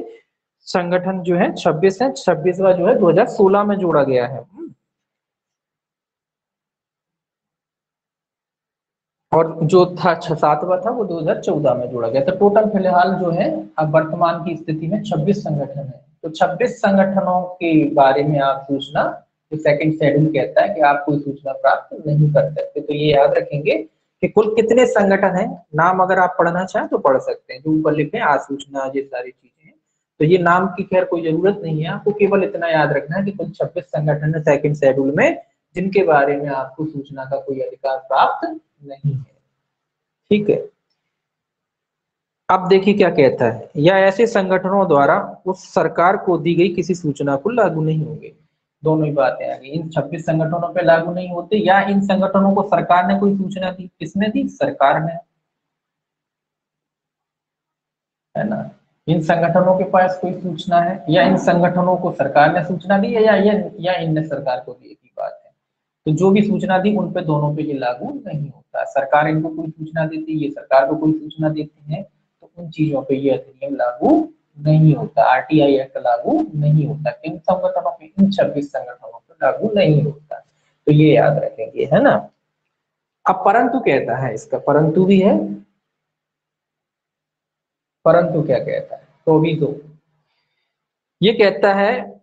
संगठन जो है 26 है, 26वां जो है 2016 में जोड़ा गया है, और जो था 7वां था वो 2014 में जोड़ा गया। तो टोटल फिलहाल जो है अब वर्तमान की स्थिति में 26 संगठन है। तो 26 संगठनों के बारे में आप सूचना, जो सेकंड शेड्यूल कहता है कि आप कोई सूचना प्राप्त नहीं कर सकते। तो ये याद रखेंगे कि कुल कितने संगठन है, नाम अगर आप पढ़ना चाहें तो पढ़ सकते हैं, जो ऊपर लिखे आसूचना, ये सारी चीजें हैं। तो ये नाम की खैर कोई जरूरत नहीं है, आपको केवल इतना याद रखना है कि कुल 26 संगठन है सेकंड शेड्यूल में, जिनके बारे में आपको सूचना का कोई अधिकार प्राप्त नहीं है, ठीक है। अब देखिए क्या कहता है, या ऐसे संगठनों द्वारा उस सरकार को दी गई किसी सूचना को लागू नहीं होंगे। दोनों ही बातें आ गई, इन 26 संगठनों पे लागू नहीं होते, या इन संगठनों को सरकार ने कोई सूचना दी। किसने दी, सरकार ने, है ना। इन संगठनों के पास कोई सूचना है, या इन संगठनों को सरकार ने सूचना दी है, या इनने सरकार को दी, की बात है। तो जो भी सूचना दी उन पे, दोनों पे ये लागू नहीं होता। सरकार इनको कोई सूचना देती है, ये सरकार को कोई सूचना देती है, तो उन चीजों पे ये अधिनियम लागू नहीं होता, आरटीआई एक्ट लागू नहीं होता। किन संगठनों पे, इन 26 संगठनों पे लागू नहीं होता। तो ये याद रखेंगे, है ना। अब परंतु कहता है, इसका परंतु भी है, परंतु क्या कहता है, तो भी तो ये कहता है,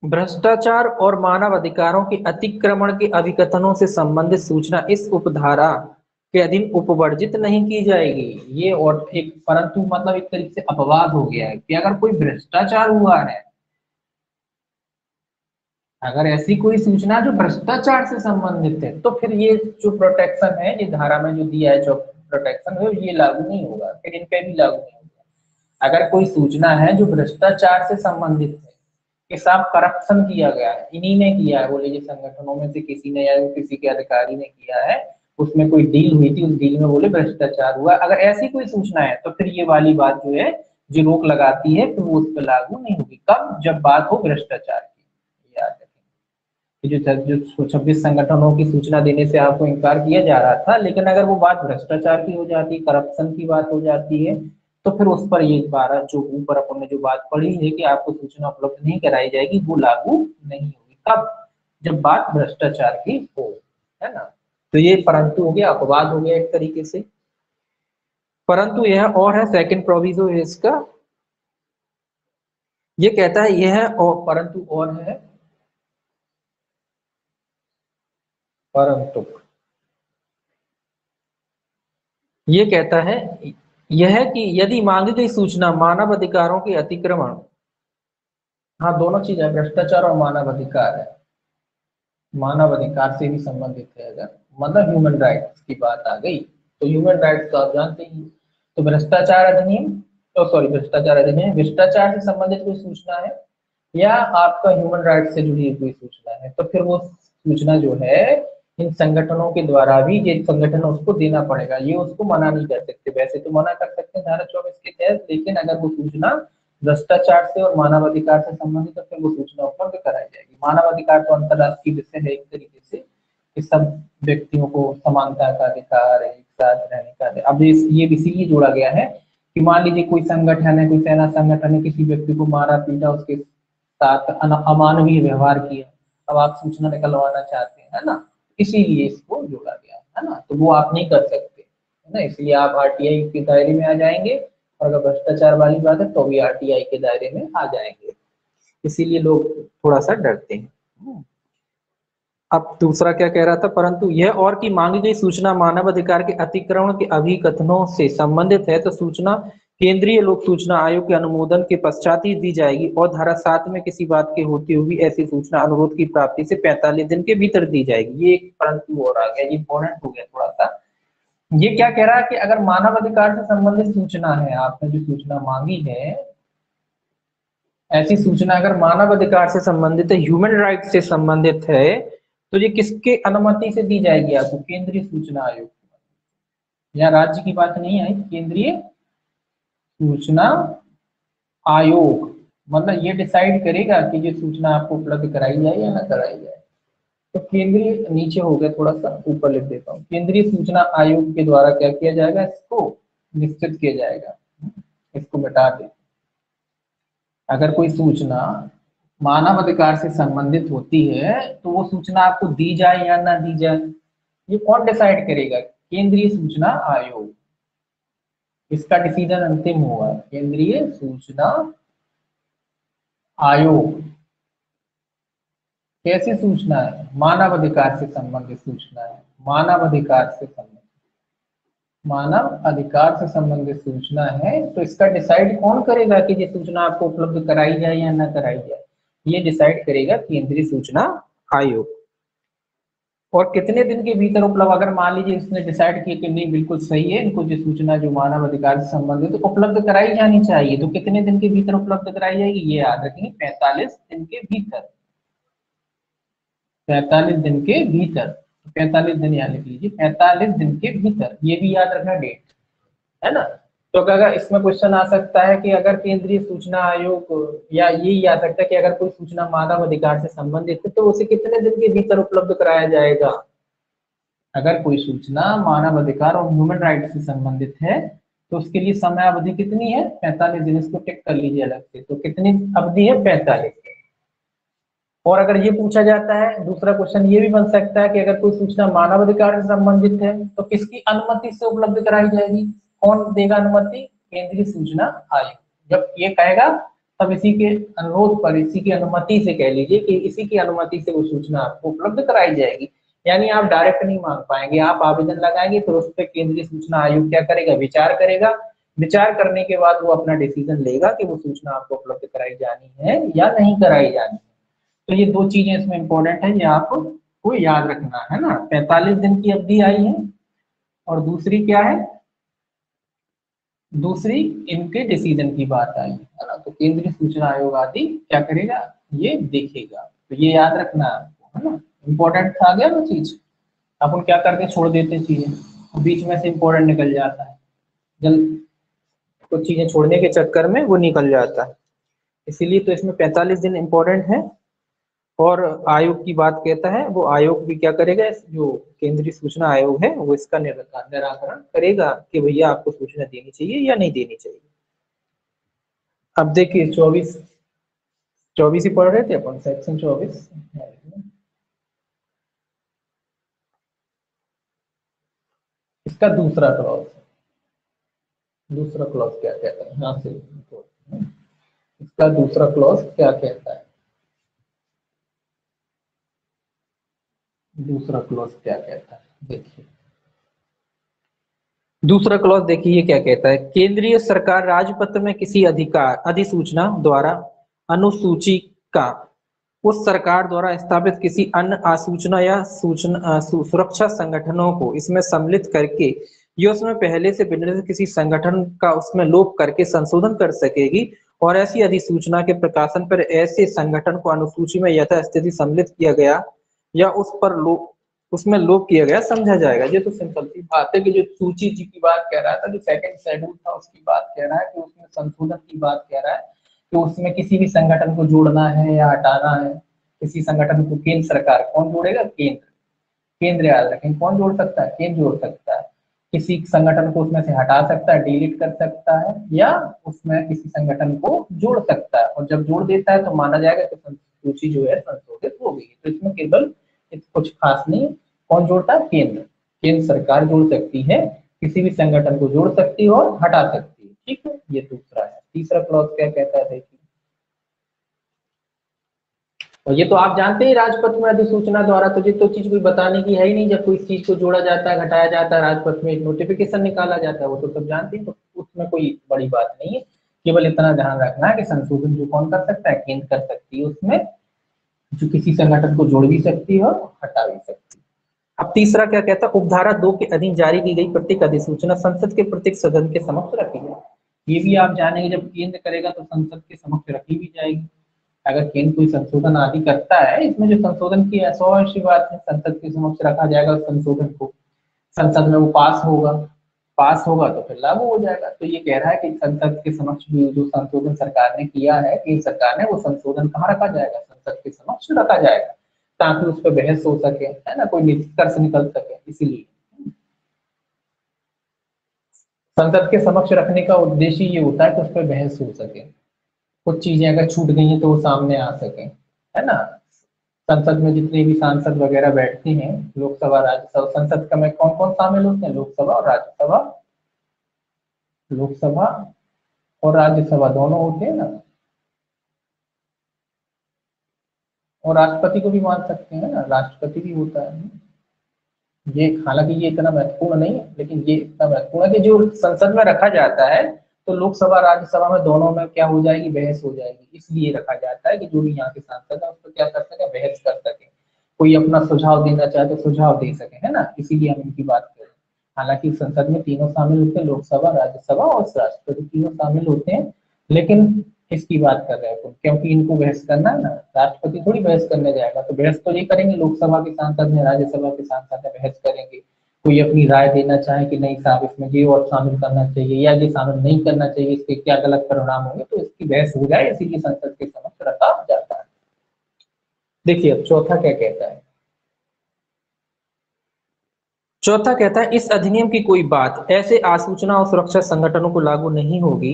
भ्रष्टाचार और मानव अधिकारों के अतिक्रमण के अभिकथनों से संबंधित सूचना इस उपधारा के अधीन उपवर्जित नहीं की जाएगी। ये और एक परंतु मतलब एक तरीके से अपवाद हो गया है कि अगर कोई भ्रष्टाचार हुआ है, अगर ऐसी कोई सूचना जो भ्रष्टाचार से संबंधित है, तो फिर ये जो प्रोटेक्शन है, ये धारा में जो दिया है, जो प्रोटेक्शन है, ये लागू नहीं होगा, फिर इन पे भी लागू नहीं होगा। अगर कोई सूचना है जो भ्रष्टाचार से संबंधित है, कि साहब करप्शन किया गया है, इन्हीं ने किया है, बोले संगठनों में से किसी ने या किसी के अधिकारी ने किया है, उसमें कोई डील हुई थी, उस डील में बोले भ्रष्टाचार हुआ, अगर ऐसी कोई सूचना है तो फिर ये वाली बात जो है, जो रोक लगाती है, फिर वो उस पर लागू नहीं होगी। कब, जब बात हो भ्रष्टाचार की, याद रखें। जो 26 संगठनों की सूचना देने से आपको इनकार किया जा रहा था, लेकिन अगर वो बात भ्रष्टाचार की हो जाती, करप्शन की बात हो जाती है, तो फिर उस पर ये 12 जो ऊपर अपन ने जो बात पढ़ी है कि आपको सूचना उपलब्ध नहीं कराई जाएगी, वो लागू नहीं होगी। कब? जब बात भ्रष्टाचार की हो, है ना। तो ये परंतु हो गया, अपवाद हो गया एक तरीके से। परंतु यह और है, सेकंड प्रोविजो है इसका, ये कहता है यह और, परंतु और है, परंतु ये कहता है यह कि यदि मांगी गई सूचना मानव अधिकारों के अतिक्रमण, हाँ दोनों चीज है, भ्रष्टाचार और मानव अधिकार है, मानव अधिकार से भी संबंधित है, अगर मतलब ह्यूमन राइट्स की बात आ गई तो ह्यूमन राइट्स तो आप जानते ही। तो भ्रष्टाचार अधिनियम, तो सॉरी भ्रष्टाचार अधिनियम, भ्रष्टाचार से संबंधित कोई सूचना है या आपका ह्यूमन राइट्स से जुड़ी हुई सूचना है, तो फिर वो सूचना जो है इन संगठनों के द्वारा भी ये संगठन उसको देना पड़ेगा, ये उसको मना नहीं कर सकते। वैसे तो मना कर सकते हैं धारा 24 के तहत, लेकिन अगर वो सूचना भ्रष्टाचार से और मानव अधिकार से संबंधित है, फिर वो सूचना उपलब्ध कराई जाएगी। मानव अधिकार तो अंतरराष्ट्रीय विषय है एक तरीके से, कि सब व्यक्तियों को समानता का अधिकार है, एक साथ रहने का अधिकार। अब ये इसीलिए जोड़ा गया है कि मान लीजिए कोई संगठन है, कोई सेना संगठन है, किसी व्यक्ति को मारा पीटा, उसके साथ अमानवीय व्यवहार किया, अब आप सूचना निकलवाना चाहते हैं, है ना, इसीलिए इसको जोड़ा गया है ना। तो वो आप नहीं कर सकते, है ना, इसलिए आप आरटीआई के दायरे में आ जाएंगे, और अगर भ्रष्टाचार वाली बात है तो भी आरटीआई के दायरे में आ जाएंगे, इसीलिए लोग थोड़ा सा डरते हैं। अब दूसरा क्या कह रहा था, परंतु यह और की मांगी गई सूचना मानव अधिकार के अतिक्रमण के अभिकथनों से संबंधित है तो सूचना केंद्रीय लोक सूचना आयोग के अनुमोदन के पश्चात ही दी जाएगी, और धारा 7 में किसी बात के होते हुए ऐसी सूचना अनुरोध की प्राप्ति से 45 दिन के भीतर दी जाएगी। ये एक परंतु और आ गया, ये इंपॉर्टेंट हो गया थोड़ा सा। ये क्या कह रहा है कि अगर मानव अधिकार से संबंधित सूचना है, आपने जो सूचना मांगी है, ऐसी सूचना अगर मानव अधिकार से संबंधित है, ह्यूमन राइट से संबंधित है, तो ये किसके अनुमति से दी जाएगी आपको? केंद्रीय सूचना आयोग। यहाँ राज्य की बात नहीं आई, केंद्रीय सूचना आयोग, मतलब ये डिसाइड करेगा कि ये सूचना आपको उपलब्ध कराई जाए या ना कराई जाए। तो केंद्रीय, नीचे हो गया थोड़ा सा, ऊपर लिख देता हूँ, केंद्रीय सूचना आयोग के द्वारा क्या किया जाएगा, इसको निश्चित किया जाएगा। इसको मिटा दे। अगर कोई सूचना मानव अधिकार से संबंधित होती है तो वो सूचना आपको दी जाए या ना दी जाए, ये कौन डिसाइड करेगा? केंद्रीय सूचना आयोग। इसका डिसीजन अंतिम होगा केंद्रीय सूचना आयोग। कैसी सूचना है? मानव अधिकार से संबंधित सूचना है, मानव अधिकार से संबंधित, मानव अधिकार से संबंधित सूचना है, तो इसका डिसाइड कौन करेगा कि ये सूचना आपको उपलब्ध कराई जाए या ना कराई जाए? ये डिसाइड करेगा केंद्रीय सूचना आयोग। और कितने दिन के भीतर उपलब्ध, अगर मान लीजिए इसने डिसाइड किया कि नहीं बिल्कुल सही है, इनको जो सूचना जो मानव अधिकार से संबंधित तो उपलब्ध कराई जानी चाहिए, तो कितने दिन के भीतर उपलब्ध कराई जाएगी? ये याद रखेंगे, 45 दिन के भीतर, 45 दिन के भीतर, 45 दिन याद लिख लीजिए, 45 दिन के भीतर, ये भी याद रखना डेट, है ना। तो अगर इसमें क्वेश्चन आ सकता है कि अगर केंद्रीय सूचना आयोग, या यही आ सकता है कि अगर कोई सूचना मानव अधिकार से संबंधित है तो उसे कितने दिन के भीतर उपलब्ध कराया जाएगा? अगर कोई सूचना मानव अधिकार और ह्यूमन राइट से संबंधित है तो उसके लिए समय अवधि कितनी है? 45 दिन। इसको टिक कर लीजिए अलग से, तो कितनी अवधि है? 45। और अगर ये पूछा जाता है, दूसरा क्वेश्चन ये भी बन सकता है कि अगर कोई सूचना मानव अधिकार से संबंधित है तो किसकी अनुमति से उपलब्ध कराई जाएगी? कौन देगा अनुमति? केंद्रीय सूचना आयोग। जब ये कहेगा तब इसी के अनुरोध पर, इसी की अनुमति से, कह लीजिए कि इसी की अनुमति से वो सूचना आपको उपलब्ध कराई जाएगी। यानी आप डायरेक्ट नहीं मांग पाएंगे, आप आवेदन लगाएंगे तो उस पर केंद्रीय सूचना आयोग क्या करेगा? विचार करेगा। विचार करने के बाद वो अपना डिसीजन लेगा कि वो सूचना आपको उपलब्ध कराई जानी है या नहीं कराई जानी है। तो ये दो चीजें इसमें इंपॉर्टेंट है, ये आपको याद रखना है ना। 45 दिन की अवधि आई है, और दूसरी क्या है? दूसरी इनके डिसीजन की बात आई है ना। तो केंद्रीय सूचना आयोग आदि क्या करेगा? ये देखेगा। तो ये याद रखना है आपको, है ना। इंपॉर्टेंट आ गया ना चीज। अपन क्या करके छोड़ देते हैं चीजें, बीच में से इंपॉर्टेंट निकल जाता है, जल्द कुछ चीजें छोड़ने के चक्कर में वो निकल जाता है। इसीलिए तो इसमें 45 दिन इंपॉर्टेंट है। और आयोग की बात कहता है, वो आयोग भी क्या करेगा, जो केंद्रीय सूचना आयोग है वो इसका निराकरण करेगा कि भैया आपको सूचना देनी चाहिए या नहीं देनी चाहिए। अब देखिए 24 24 ही पढ़ रहे थे अपन, सेक्शन 24। इसका दूसरा क्लॉज, दूसरा क्लॉज क्या कहता है, यहाँ से इसका दूसरा क्लॉज क्या कहता है, दूसरा क्लॉज क्या कहता है, देखिए दूसरा क्लॉज देखिए ये क्या कहता है, केंद्रीय सरकार राजपत्र में किसी अधिसूचना द्वारा अनुसूची का उस सरकार द्वारा स्थापित किसी अन्य आसूचना या सुरक्षा संगठनों को इसमें सम्मिलित करके ये उसमें पहले से विनिर्दिष्ट किसी संगठन का उसमें लोप करके संशोधन कर सकेगी, और ऐसी अधिसूचना के प्रकाशन पर ऐसे संगठन को अनुसूची में यथास्थिति सम्मिलित किया गया या उस पर उसमें लोप किया गया समझा जाएगा। ये तो सिंपल सी बात है कि जो सूची जी की बात कह रहा था, जो सेकंड शेड्यूल था उसकी बात कह रहा है, कि उसमें संशोधन की बात कह रहा है, कि उसमें किसी भी संगठन को जोड़ना है या हटाना है। किसी संगठन को केंद्र सरकार कौन जोड़ेगा, केंद्र, केंद्र याद रखें, कौन जोड़ सकता है, केंद्र जोड़ सकता है। किसी संगठन को उसमें से हटा सकता है, डिलीट कर सकता है, या उसमें किसी संगठन को जोड़ सकता है, और जब जोड़ देता है तो माना जाएगा कि सूची जो है संशोधित हो गई। तो इसमें केवल कुछ खास नहीं, कौन जोड़ता है, केंद्र, केंद्र सरकार जोड़ सकती है, किसी भी संगठन को जोड़ सकती है और हटा सकती है। ठीक है, ये दूसरा है। तीसरा क्लॉज क्या कहता है, देखिए, और ये तो आप जानते हैं राजपत्र में अधिसूचना द्वारा तो ये तो चीज कोई बताने की है ही नहीं। जब कोई चीज को जोड़ा जाता है, घटाया जाता है, राजपत्र में एक नोटिफिकेशन निकाला जाता है, वो तो सब जानते हैं, तो उसमें कोई बड़ी बात नहीं है। केवल इतना ध्यान रखना है कि संशोधन जो कौन कर सकता है, केंद्र कर सकती है, उसमें जो किसी संगठन को जोड़ भी सकती है और हटा भी सकती है। अब तीसरा क्या कहता है, उपधारा 2 के अधीन जारी की गई प्रत्येक अधिसूचना संसद के प्रत्येक सदन के समक्ष रखी है। ये भी आप जानेंगे, जब केंद्र करेगा तो संसद के समक्ष रखी भी जाएगी। अगर केंद्र कोई संशोधन आदि करता है, इसमें जो संशोधन की है स्वाभाविक सी बात है, संसद के समक्ष रखा जाएगा उस संशोधन को, संसद में वो पास होगा, पास होगा तो फिर लागू हो जाएगा। तो ये कह रहा है कि संसद के समक्ष भी जो संशोधन सरकार ने किया है, केंद्र सरकार ने, वो संशोधन कहाँ रखा जाएगा, संसद के समक्ष रखा जाएगा, ताकि उस पर बहस हो सके, है ना, कोई निष्कर्ष निकल सके। इसीलिए संसद के समक्ष रखने का उद्देश्य ये होता है कि उस पर बहस हो सके, कुछ चीजें अगर छूट गई हैं तो वो सामने आ सके, है ना। संसद में जितने भी सांसद वगैरह बैठते हैं, लोकसभा राज्यसभा, संसद का में कौन कौन शामिल होते हैं, लोकसभा और राज्यसभा, लोकसभा और राज्यसभा दोनों होते हैं ना, और राष्ट्रपति को भी मान सकते हैं ना, राष्ट्रपति भी होता है। ये हालांकि ये इतना महत्वपूर्ण नहीं है, लेकिन ये इतना महत्वपूर्ण है कि जो संसद में रखा जाता है तो लोकसभा राज्यसभा में दोनों में क्या हो जाएगी, बहस हो जाएगी। इसलिए रखा जाता है कि जो भी यहाँ के सांसद है उस पर क्या कर सके, बहस कर सके, कोई अपना सुझाव देना चाहे तो सुझाव दे सके, है ना, इसीलिए हम इनकी बात करें। हालांकि संसद में तीनों शामिल होते हैं, लोकसभा, राज्यसभा और राष्ट्रपति, तीनों शामिल होते हैं, लेकिन किसकी बात कर रहे हैं अपन, क्योंकि इनको बहस करना है ना, राष्ट्रपति थोड़ी बहस करने जाएगा, तो बहस तो ये करेंगे लोकसभा के सांसद ने, राज्यसभा के सांसद ने बहस करेंगे, कोई अपनी राय देना चाहे कि नहीं साहब इसमें ये और शामिल करना चाहिए या ये शामिल नहीं करना चाहिए, इसके क्या गलत परिणाम होंगे, तो इसकी बहस हो जाए, इसीलिए संसद के समक्ष रखा जाता है। देखिए अब चौथा क्या कहता है, चौथा कहता है इस अधिनियम की कोई बात ऐसे आसूचना और सुरक्षा संगठनों को लागू नहीं होगी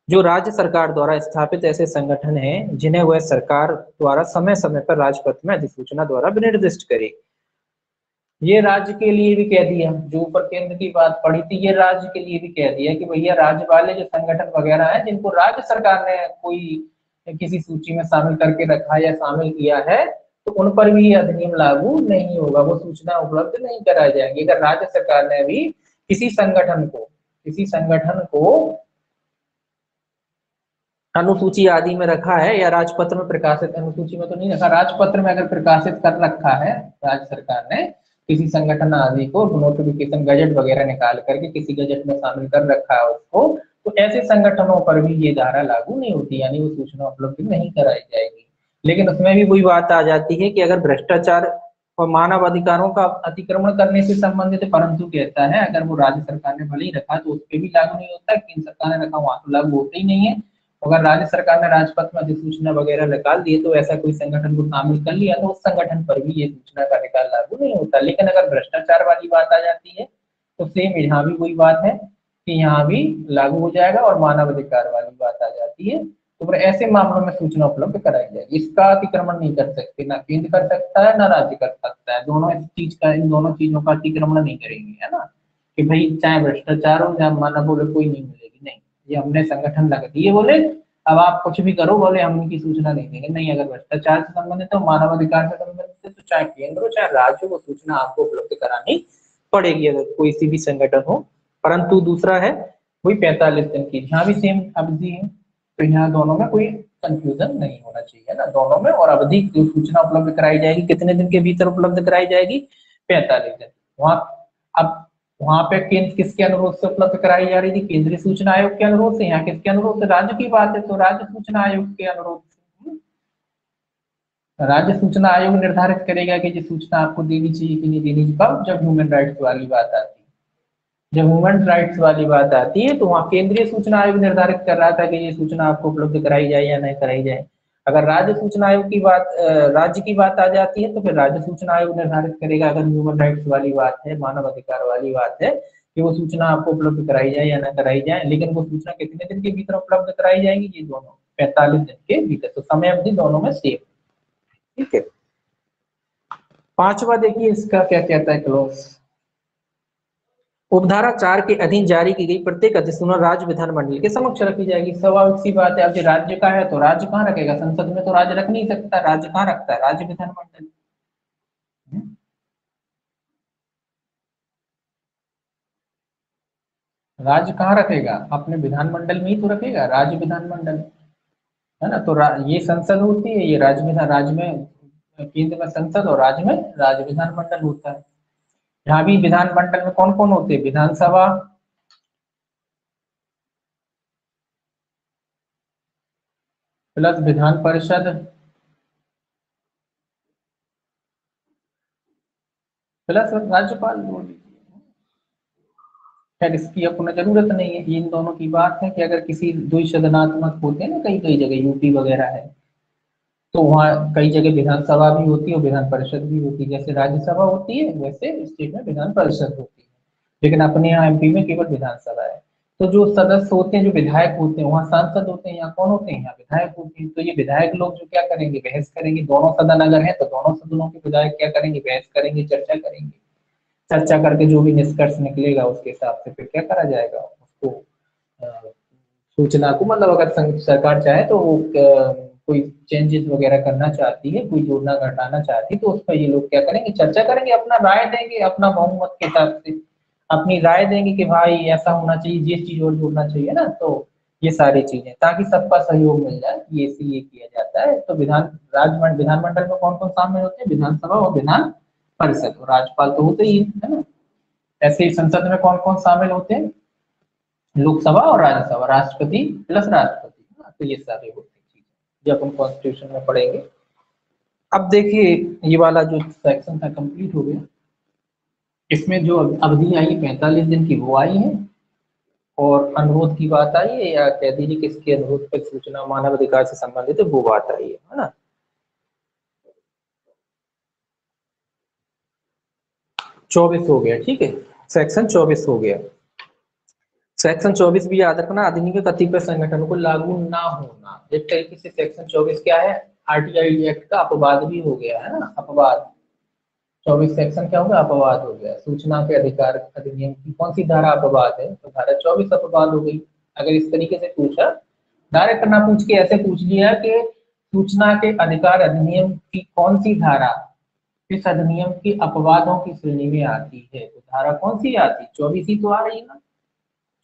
जो राज्य सरकार द्वारा स्थापित ऐसे संगठन हैं जिन्हें वह सरकार द्वारा समय समय पर राजपत्र में अधिसूचना द्वारा विनिर्दिष्ट करे। ये राज्य के लिए भी कह दिया, जो ऊपर केंद्र की बात पड़ी थी, ये राज्य के लिए भी कह दिया कि भैया राज्य वाले जो संगठन वगैरह हैं जिनको राज्य सरकार ने कोई किसी सूची में शामिल करके रखा या शामिल किया है, तो उन पर भी ये अधिनियम लागू नहीं होगा, वो सूचना उपलब्ध नहीं कराई जाएगी। अगर राज्य सरकार ने भी किसी संगठन को अनुसूची आदि में रखा है या राजपत्र में प्रकाशित, अनुसूची में तो नहीं रखा, राजपत्र में अगर प्रकाशित कर रखा है राज्य सरकार ने किसी संगठन आदि को, नोटिफिकेशन गजट वगैरह निकाल करके किसी गजट में शामिल कर रखा है उसको, तो ऐसे संगठनों पर भी ये धारा लागू नहीं होती, यानी वो सूचना उपलब्ध नहीं कराई जाएगी। लेकिन उसमें भी वही बात आ जाती है कि अगर भ्रष्टाचार और मानव अधिकारों का अतिक्रमण करने से संबंधित है, परंतु कहता है अगर वो राज्य सरकार ने भले ही रखा तो उस पर भी लागू नहीं होता, केंद्र सरकार ने रखा वहां तो लागू होता ही नहीं है। अगर राज्य सरकार ने राजपत्र में अधिसूचना वगैरह निकाल दिए तो ऐसा कोई संगठन को शामिल कर लिया तो उस संगठन पर भी ये सूचना का अधिकार लागू नहीं होता। लेकिन अगर भ्रष्टाचार वाली बात आ जाती है तो सेम यहाँ भी वही बात है कि यहाँ भी लागू हो जाएगा, और मानव अधिकार वाली बात आ जाती है तो फिर ऐसे मामलों में सूचना उपलब्ध कराई जाएगी। इसका अतिक्रमण नहीं कर सकते, ना केंद्र कर सकता है ना राज्य कर सकता है, दोनों इस चीज का, इन दोनों चीजों का अतिक्रमण नहीं करेंगे, है ना, कि भाई चाहे भ्रष्टाचार हो चाहे मानव बोले कोई नहीं मिलेगी, नहीं, ये हमने संगठन लगा दिए बोले अब आप कुछ भी करो बोले हम उनकी सूचना नहीं देंगे, नहीं, अगर भ्रष्टाचार से संबंधित हो, मानव अधिकार से संबंधित है तो चाहे केंद्र हो चाहे राज्य हो, सूचना आपको उपलब्ध करानी पड़ेगी अगर कोई सी भी संगठन हो। परंतु दूसरा है वही 45 दिन की, यहाँ भी सेम अवधि है, तो यहाँ दोनों में कोई कंफ्यूजन नहीं होना चाहिए ना, दोनों में। और अवधि जो सूचना उपलब्ध कराई जाएगी कितने दिन के भीतर उपलब्ध कराई जाएगी, 45 दिन। वहां अब वहां पे केंद्र किसके अनुरोध से उपलब्ध कराई जा रही थी, केंद्रीय सूचना आयोग के अनुरोध से, यहाँ किसके अनुरोध से, राज्य की बात है तो राज्य सूचना आयोग के अनुरोध से। राज्य सूचना आयोग निर्धारित करेगा कि ये सूचना आपको देनी चाहिए कि नहीं देनी चाहिए, कब, जब ह्यूमन राइट्स वाली बात आती है। जब ह्यूमन राइट्स वाली बात आती है तो वहाँ केंद्रीय सूचना आयोग निर्धारित कर रहा था कि ये सूचना आपको उपलब्ध कराई जाए या नहीं कराई जाए। अगर राज्य सूचना आयोग की बात, राज्य की बात आ जाती है तो फिर राज्य सूचना आयोग निर्धारित करेगा, अगर ह्यूमन राइट्स वाली बात है, मानव अधिकार वाली बात है, कि वो सूचना आपको उपलब्ध कराई जाए या ना कराई जाए। लेकिन वो सूचना कितने दिन के भीतर उपलब्ध कराई जाएगी, ये दोनों 45 दिन के भीतर, तो समय अवधि दोनों में सेम। ठीक है, पांचवा देखिए इसका क्या कहता है क्लॉज, उपधारा 4 के अधीन जारी की गई प्रत्येक अधिसूचना राज्य विधानमंडल के समक्ष रखी जाएगी। स्वाभाविक सी बात है, अब जो राज्य का है तो राज्य कहाँ रखेगा, संसद में तो राज्य रख नहीं सकता, राज्य कहाँ रखता है, राज्य विधानमंडल। राज्य कहाँ रखेगा, अपने विधानमंडल में ही तो रखेगा, राज्य विधानमंडल, है ना। तो ये संसद होती है, ये राज्य विधान, राज्य में केंद्र में संसद और राज्य में राज्य विधानमंडल होता है। यहाँ भी विधानमंडल में कौन कौन होते हैं, विधानसभा, प्लस विधान परिषद, प्लस राज्यपाल बोल लीजिए। खैर इसकी अपना जरूरत नहीं है, इन दोनों की बात है कि अगर किसी द्विसदनात्मक होते हैं ना, कई कई जगह यूपी वगैरह है तो वहाँ कई जगह विधानसभा भी होती है और विधान परिषद भी होती है, जैसे राज्यसभा होती है वैसे स्टेट में विधान परिषद होती है, लेकिन अपने यहाँ एमपी में केवल विधानसभा है। तो जो सदस्य होते हैं, जो विधायक होते हैं, वहाँ सांसद होते हैं, यहाँ कौन होते हैं, यहाँ विधायक होते हैं। तो ये विधायक लोग जो क्या करेंगे, बहस करेंगे, दोनों सदन अगर है तो दोनों सदनों के विधायक क्या करेंगे, बहस करेंगे, चर्चा करेंगे, चर्चा करके जो भी निष्कर्ष निकलेगा उसके हिसाब से फिर क्या करा जाएगा, उसको सूचना को, मतलब अगर सरकार चाहे तो वो कोई चेंजेस वगैरह करना चाहती है, कोई जोड़ना घटाना चाहती है, तो उस पर ये लोग क्या करेंगे, चर्चा करेंगे, अपना राय देंगे, अपना बहुमत के हिसाब से अपनी राय देंगे कि भाई ऐसा होना चाहिए, ये चीज और जोड़ना चाहिए ना। तो ये सारी चीजें ताकि सबका सहयोग मिल जाए, ये इसलिए किया जाता है। तो विधानमंडल में कौन कौन शामिल होते हैं, विधानसभा और विधान परिषद, और राज्यपाल तो होते ही है ना। ऐसे ही संसद में कौन कौन शामिल होते हैं, लोकसभा और राज्यसभा, राष्ट्रपति प्लस राष्ट्रपति, तो ये सारे होते हैं चीजें जो अपन कॉन्स्टिट्यूशन में पढ़ेंगे। अब देखिए ये वाला जो सेक्शन था कंप्लीट हो गया, इसमें जो अवधि आई 45 दिन की वो आई है, और अनुरोध की बात आई है, या कह दीजिए किसके अनुरोध पर सूचना मानव अधिकार से संबंधित है वो बात आई है ना। 24 हो गया, ठीक है, सेक्शन 24 हो गया। सेक्शन 24 भी याद रखना, अधिनियम के कतिपय संगठनों को लागू ना होना, एक तरीके से सेक्शन 24 क्या है, आरटीआई एक्ट का अपवाद भी हो गया है ना, अपवाद। 24 सेक्शन क्या होगा, अपवाद हो गया। सूचना के अधिकार अधिनियम की कौन सी धारा अपवाद है, तो धारा 24 अपवाद हो गई। अगर इस तरीके से पूछा, डायरेक्ट ना पूछ के ऐसे पूछ लिया कि सूचना के अधिकार अधिनियम की कौन सी धारा इस अधिनियम की अपवादों की श्रेणी में आती है, तो धारा कौन सी आती है, 24 ही तो आ रही है ना।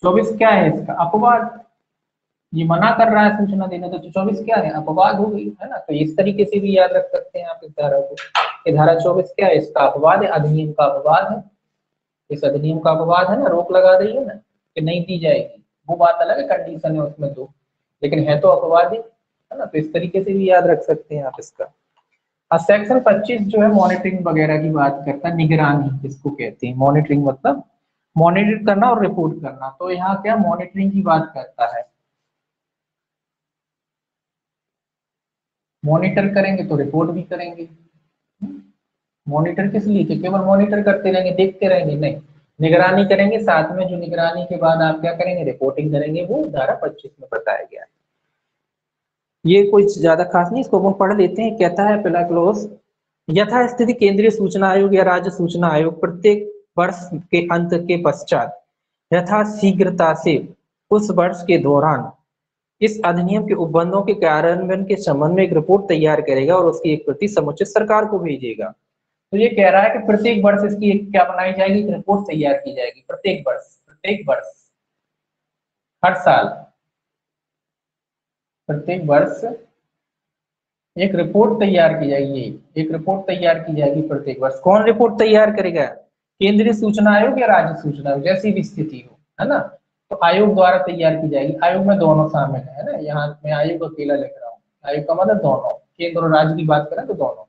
24 क्या है, इसका अपवाद, ये मना कर रहा है सूचना देने, तो 24 क्या है, अपवाद हो गई है ना। तो इस तरीके से भी याद रख सकते हैं आप इस धारा को, कि धारा 24 क्या है, इसका अपवाद है, अधिनियम का अपवाद है, इस अधिनियम का अपवाद है ना, रोक लगा रही है ना कि नहीं दी जाएगी, वो बात अलग है, कंडीशन है उसमें तो, लेकिन है तो अपवाद है ना। तो इस तरीके से भी याद रख सकते हैं आप इसका। सेक्शन 25 जो है मॉनिटरिंग वगैरह की बात करता है, निगरानी इसको कहते हैं, मॉनिटरिंग मतलब मॉनिटर करना और रिपोर्ट करना। तो यहाँ क्या मॉनिटरिंग की बात करता है, मॉनिटर करेंगे तो रिपोर्ट भी करेंगे। मॉनिटर किस लिए? कि केवल मॉनिटर करते रहेंगे, देखते रहेंगे? नहीं, निगरानी करेंगे, साथ में जो निगरानी के बाद आप क्या करेंगे, रिपोर्टिंग करेंगे, वो धारा 25 में बताया गया है। ये कुछ ज्यादा खास नहीं, इसको हम पढ़ लेते हैं। कहता है पहला क्लोज, यथास्थिति केंद्रीय सूचना आयोग या राज्य सूचना आयोग प्रत्येक वर्ष के अंत के पश्चात यथाशीघ्रता से उस वर्ष के दौरान इस अधिनियम के उपबंधों के कार्यान्वयन के संबंध में एक रिपोर्ट तैयार करेगा और उसकी एक प्रति समुचित सरकार को भेजेगा। तो ये कह रहा है कि प्रत्येक वर्ष इसकी एक क्या बनाई जाएगी, एक रिपोर्ट तैयार की जाएगी। प्रत्येक वर्ष, हर साल, प्रत्येक वर्ष एक रिपोर्ट तैयार की जाएगी। एक रिपोर्ट तैयार की जाएगी प्रत्येक वर्ष। कौन रिपोर्ट तैयार करेगा? केंद्रीय सूचना आयोग या राज्य सूचना आयोग, जैसी भी स्थिति हो, है ना। तो आयोग द्वारा तैयार की जाएगी। आयोग में दोनों शामिल है ना, यहाँ मैं आयोग अकेला लिख रहा हूँ। आयोग का मतलब दोनों, केंद्र और राज्य की बात करें तो दोनों।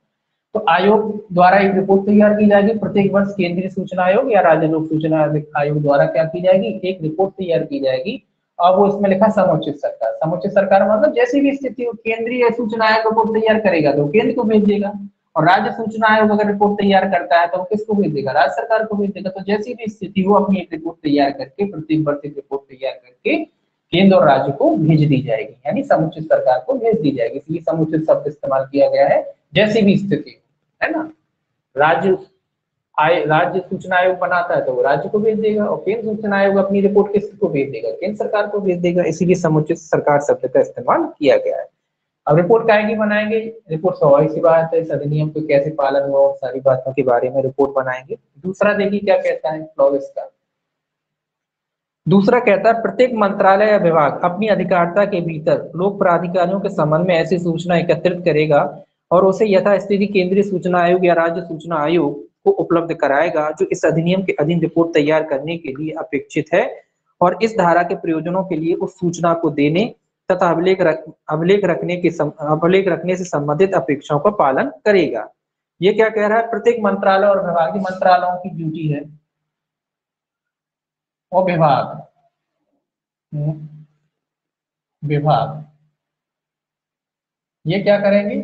तो आयोग द्वारा एक रिपोर्ट तैयार की जाएगी प्रत्येक वर्ष। केंद्रीय सूचना आयोग या राज्य लोक सूचना आयोग द्वारा क्या की जाएगी, एक रिपोर्ट तैयार की जाएगी। और वो इसमें लिखा समुचित सरकार। समुचित सरकार मतलब जैसी भी स्थिति हो, केंद्रीय सूचना आयोग रिपोर्ट तैयार करेगा तो केंद्र को भेज देगा, और राज्य सूचना आयोग अगर रिपोर्ट तैयार करता है तो वो किसको भेज देगा, राज्य सरकार को भेज देगा। तो जैसी भी स्थिति हो, अपनी एक रिपोर्ट तैयार करके, प्रत्येक वर्ष एक रिपोर्ट तैयार करके केंद्र और राज्य को भेज दी जाएगी, यानी समुचित सरकार को भेज दी जाएगी। इसलिए समुचित शब्द इस्तेमाल किया गया है, जैसी भी स्थिति है ना। राज्य सूचना आयोग बनाता है तो वो राज्य को भेज देगा, और केंद्र सूचना आयोग अपनी रिपोर्ट किसको भेज देगा, केंद्र सरकार को भेज देगा। इसीलिए समुचित सरकार शब्द का इस्तेमाल किया गया है। अब रिपोर्ट काहे की बनाएंगे? रिपोर्ट स्वाभाविक सी बात है, इस अधिनियम को कैसे पालन हुआ, सारी बातों के बारे में रिपोर्ट बनाएंगे। दूसरा देखिए क्या कहता है क्लॉज इसका। दूसरा कहता है प्रत्येक मंत्रालय या विभाग अपनी अधिकारिता के भीतर लोक प्राधिकारियों के संबंध में ऐसी सूचना एकत्रित करेगा और उसे यथास्थिति केंद्रीय सूचना आयोग या राज्य सूचना आयोग को उपलब्ध कराएगा, जो इस अधिनियम के अधीन रिपोर्ट तैयार करने के लिए अपेक्षित है और इस धारा के प्रयोजनों के लिए उस सूचना को देने तथा अभिलेख रखने से संबंधित अपेक्षाओं का पालन करेगा। ये क्या कह रहा है? प्रत्येक मंत्रालय और विभाग, मंत्रालयों की ड्यूटी है और विभाग ये क्या करेंगे,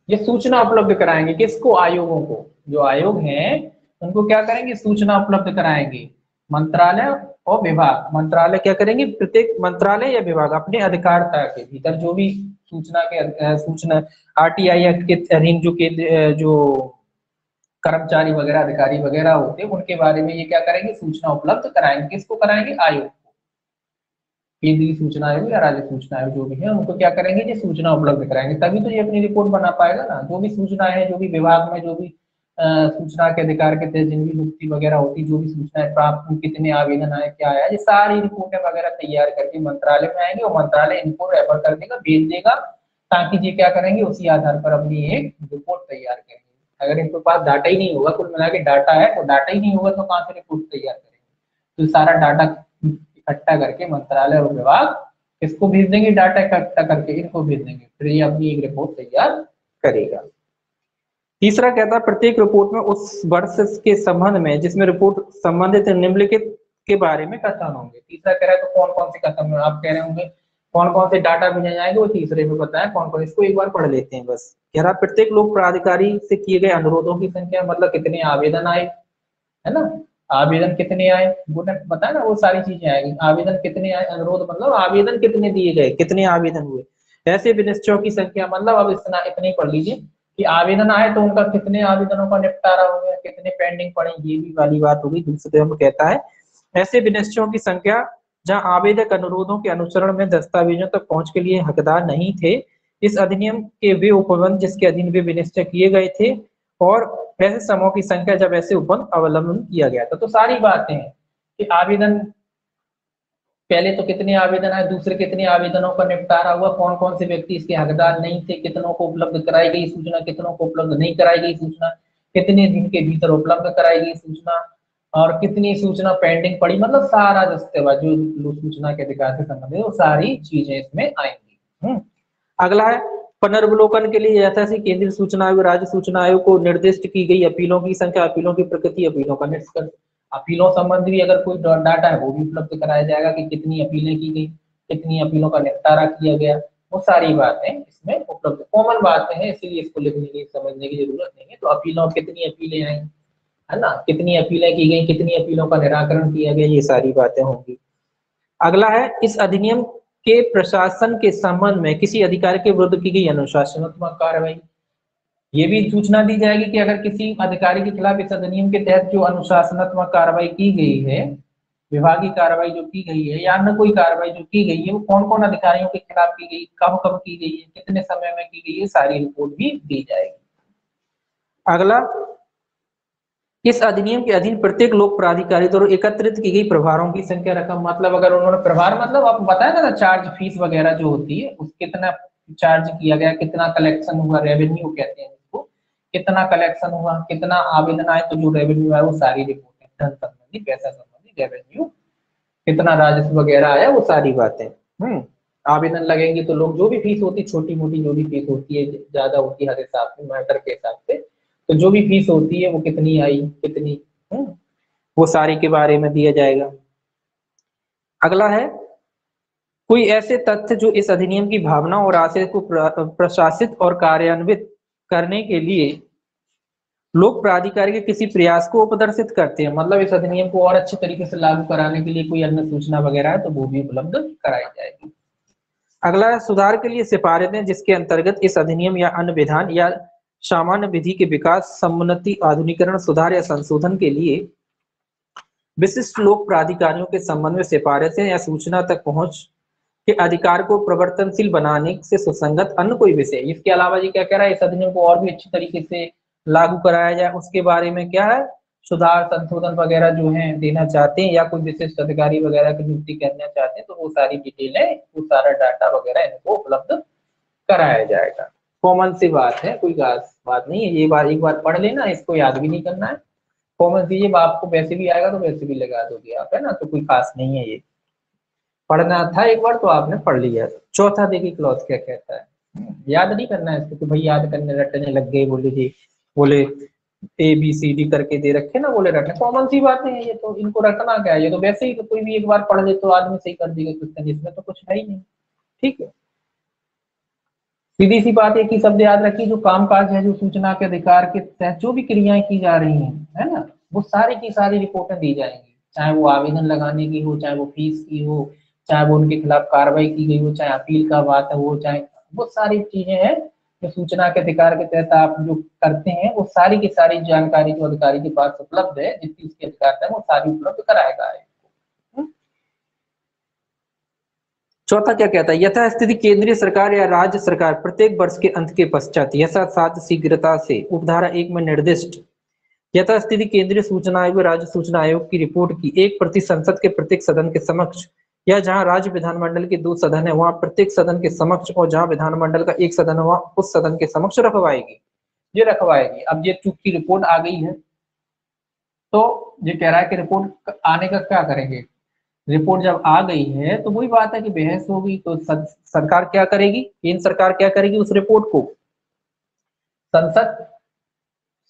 ये सूचना उपलब्ध कराएंगे। किसको? आयोगों को। जो आयोग हैं उनको क्या करेंगे, सूचना उपलब्ध कराएंगे। मंत्रालय और विभाग, मंत्रालय क्या करेंगे, प्रत्येक मंत्रालय या विभाग अपने अधिकारिता के भीतर जो भी सूचना आरटीआई एक्ट के अधीन जो कर्मचारी वगैरह, अधिकारी वगैरह होते हैं, उनके बारे में ये क्या करेंगे, सूचना उपलब्ध कराएंगे। किसको कराएंगे? आयोग को। केंद्रीय सूचना आयोग या राज्य सूचना आयोग जो भी है, उनको क्या करेंगे, ये सूचना उपलब्ध कराएंगे। तभी तो ये अपनी रिपोर्ट बना पाएगा ना। जो भी सूचना है, जो भी विभाग में जो भी सूचना के अधिकार के तहत जिन भी नियुक्ति वगैरह होती, जो भी सूचनाएं प्राप्त, कितने आवेदन आए, क्या आया, ये सारी रिपोर्टें वगैरह तैयार करके मंत्रालय में आएंगे और मंत्रालय इनको रेफर कर देगा, भेज देगा, ताकि ये क्या करेंगे, उसी आधार पर अपनी एक रिपोर्ट तैयार करेंगे। अगर इनके पास डाटा ही नहीं होगा, कुल मिला के डाटा है तो डाटा ही नहीं होगा तो कहाँ से रिपोर्ट तैयार करेंगे। तो सारा डाटा इकट्ठा करके मंत्रालय और विभाग किसको भेज देंगे, डाटा इकट्ठा करके इनको भेज देंगे, फिर ये अपनी एक रिपोर्ट तैयार करेगा। तीसरा कहता है प्रत्येक रिपोर्ट में उस वर्ष के संबंध में जिसमें रिपोर्ट संबंधित निम्नलिखित के बारे में कथन होंगे। तीसरा कह रहा है तो कौन कौन से कथन, आप कह रहे होंगे कौन कौन से डाटा भेजे जाएंगे, वो तीसरे में बताया कौन कौन। इसको एक बार पढ़ लेते हैं बस। कह रहा प्रत्येक लोक प्राधिकारी से किए गए अनुरोधों की संख्या, मतलब कितने आवेदन आए, है ना, आवेदन कितने आए, वो बताया ना, वो सारी चीजें आएगी। आवेदन कितने आए, अनुरोध मतलब आवेदन कितने दिए गए, कितने आवेदन हुए। ऐसे विनिश्चयों की संख्या, मतलब अब इतने ही पढ़ लीजिए कि आवेदन आए तो उनका कितने आवेदनों का निपटारा हो गया, कितने पेंडिंग पड़े, ये भी वाली बात होगी। दूसरे में कहता है ऐसे विनिश्चयों की संख्या जहां आवेदक अनुरोधों के अनुसरण में दस्तावेजों तक पहुंच के लिए हकदार नहीं थे, इस अधिनियम के वे उपबंध जिसके अधीन वे विनिश्चय किए गए थे, और ऐसे समूह की संख्या जब ऐसे उपबंध अवलंबन किया गया था। तो सारी बातें हैं कि आवेदन पहले तो कितने आवेदन आए, दूसरे कितने आवेदनों का निपटारा हुआ, कौन कौन से व्यक्ति इसके हकदार नहीं थे, कितनों को उपलब्ध कराई गई सूचना, कितनों को उपलब्ध नहीं कराई गई सूचना, कितने दिन के भीतर उपलब्ध कराई गई सूचना, और कितनी सूचना पेंडिंग पड़ी, मतलब सारा दस्तावेज जो सूचना के अधिकार से संबंधित वो सारी चीजें इसमें आएंगी। अगला है पुनर्वलोकन के लिए यथाशी केंद्रीय सूचना आयोग, राज्य सूचना आयोग को निर्दिष्ट की गई अपीलों की संख्या, अपीलों की प्रकृति, अपीलों का निष्कर्ष। अपीलों संबंधी भी अगर कोई डाटा है वो भी उपलब्ध कराया जाएगा कि कितनी अपीलें की गई, कितनी अपीलों का निपटारा किया गया, वो सारी बातें इसमें उपलब्ध, कॉमन बातें हैं, इसीलिए इसको लिखने की समझने की जरूरत नहीं है। तो अपीलों, कितनी अपीलें आई, है ना, कितनी अपीलें की गई, कितनी अपीलों का निराकरण किया गया, ये सारी बातें होंगी। अगला है, इस अधिनियम के प्रशासन के संबंध में किसी अधिकारी के विरुद्ध की गई अनुशासनात्मक कार्रवाई। ये भी सूचना दी जाएगी कि अगर किसी अधिकारी के खिलाफ इस अधिनियम के तहत जो अनुशासनात्मक कार्रवाई की गई है, विभागीय कार्रवाई जो की गई है या अन्य कोई कार्रवाई जो की गई है, वो कौन कौन अधिकारियों के खिलाफ की गई, कब कब की गई है, कितने समय में की गई है, सारी रिपोर्ट भी दी जाएगी। अगला, इस अधिनियम के अधीन प्रत्येक लोक प्राधिकारी द्वारा एकत्रित की गई प्रभारों की संख्या, रकम, मतलब अगर उन्होंने प्रभार, मतलब आपको बताया ना चार्ज फीस वगैरह जो होती है, उस कितना चार्ज किया गया, कितना कलेक्शन हुआ, रेवेन्यू कहते हैं इसको, कितना कलेक्शन हुआ, कितना आवेदन आए, तो जो रेवेन्यू आया वो सारी रिपोर्टें, धन संबंधी, पैसा संबंधी, रेवेन्यू, कितना राजस्व वगैरह आया, वो सारी बातें। आवेदन लगेंगे तो लोग जो भी फीस होती है, छोटी मोटी जो भी फीस होती है, ज्यादा होती है हर हिसाब से, मैटर के हिसाब से, तो जो भी फीस होती है वो कितनी आई, कितनी, वो सारी के बारे में दिया जाएगा। अगला है, कोई ऐसे तथ्य जो इस अधिनियम की भावना और आशय को प्रशासित और कार्यान्वित करने के लिए लोक प्राधिकारी के किसी प्रयास को प्रदर्शित करते हैं, मतलब इस अधिनियम को और अच्छे तरीके से लागू कराने के लिए कोई अन्य सूचना वगैरह है तो वो भी उपलब्ध कराई जाएगी। अगला है, सुधार के लिए सिफारिशें जिसके अंतर्गत इस अधिनियम या अन्य विधान या सामान्य विधि के विकास, समुन्नति, आधुनिकीकरण, सुधार या संशोधन के लिए विशिष्ट लोक प्राधिकारियों के संबंध में सिफारिशें या सूचना तक पहुंच के अधिकार को प्रवर्तनशील बनाने से सुसंगत अन्य कोई विषय। इसके अलावा ये क्या कह रहा है, इस अधिनियम को और भी अच्छी तरीके से लागू कराया जाए, उसके बारे में क्या है, सुधार, संशोधन वगैरह जो है देना चाहते हैं, या कोई विशिष्ट अधिकारी वगैरह की नियुक्ति करना चाहते हैं, तो वो सारी डिटेलें, वो सारा डाटा वगैरह इनको उपलब्ध कराया जाएगा। कॉमन सी बात है, कोई खास बात नहीं है, ये बार एक बार पढ़ लेना, इसको याद भी नहीं करना है, कॉमन सी, ये आपको वैसे भी आएगा तो वैसे भी लगा दोगे आप, है ना, तो कोई खास नहीं है, ये पढ़ना था एक बार तो आपने पढ़ लिया। चौथा देखिए क्लॉज क्या कहता है, याद नहीं करना है इसको, तो भाई याद करने रटने लग गए, बोले जी, बोले ABCD करके दे रखे ना, बोले रटने, कॉमन सी बातें हैं ये, तो इनको रटना क्या है, ये तो वैसे ही तो कोई भी एक बार पढ़ ले तो आदमी सही कर देगा क्वेश्चन, इसमें तो कुछ है ही नहीं। ठीक है, सीधी सी बात है कि शब्द याद रखिए, जो कामकाज है, जो सूचना के अधिकार के तहत जो भी क्रियाएं की जा रही हैं, है ना, वो सारी की सारी रिपोर्टें दी जाएंगी, चाहे वो आवेदन लगाने की हो, चाहे वो फीस की हो, चाहे वो उनके खिलाफ कार्रवाई की गई हो, चाहे अपील का बात है वो, चाहे वो सारी चीजें हैं जो सूचना के अधिकार के तहत आप जो करते हैं, वो सारी की सारी जानकारी जो अधिकारी के पास उपलब्ध है, जितनी उसके अधिकार है, वो सारी उपलब्ध कराएगा। चौथा क्या कहता है, यथास्थिति केंद्रीय सरकार या राज्य सरकार प्रत्येक वर्ष के अंत के पश्चात यथासाध्य शीघ्रता से उपधारा 1 में निर्दिष्ट यथास्थिति केंद्रीय सूचना आयोग, राज्य सूचना आयोग की रिपोर्ट की एक प्रति संसद के प्रत्येक सदन के समक्ष, या जहां राज्य विधानमंडल के 2 सदन है वहां प्रत्येक सदन के समक्ष, और जहां विधानमंडल का 1 सदन है वहां उस सदन के समक्ष रखवाएगी। ये रखवाएगी। अब ये चूंकि रिपोर्ट आ गई है, तो ये कह रहा है कि रिपोर्ट आने का क्या करेंगे, रिपोर्ट जब आ गई है तो वही बात है कि बहस होगी, तो सरकार क्या करेगी, केंद्र सरकार क्या करेगी, उस रिपोर्ट को संसद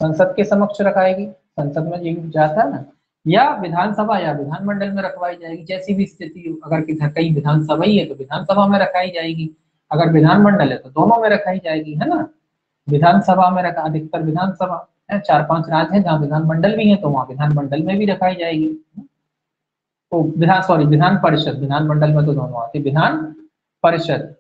संसद के समक्ष रखाएगी, संसद में ये जाता है ना, या विधानसभा या विधानमंडल में रखवाई जाएगी, जैसी भी स्थिति हो। अगर कहीं विधानसभा ही है तो विधानसभा में रखाई जाएगी, अगर विधानमंडल है तो दोनों में रखाई जाएगी, है ना। विधानसभा में रखा, अधिकतर विधानसभा है, 4-5 राज्य है जहाँ विधानमंडल भी है, तो वहाँ विधानमंडल में भी रखाई जाएगी। तो विधान परिषद, विधानमंडल में तो दोनों आते, परिषद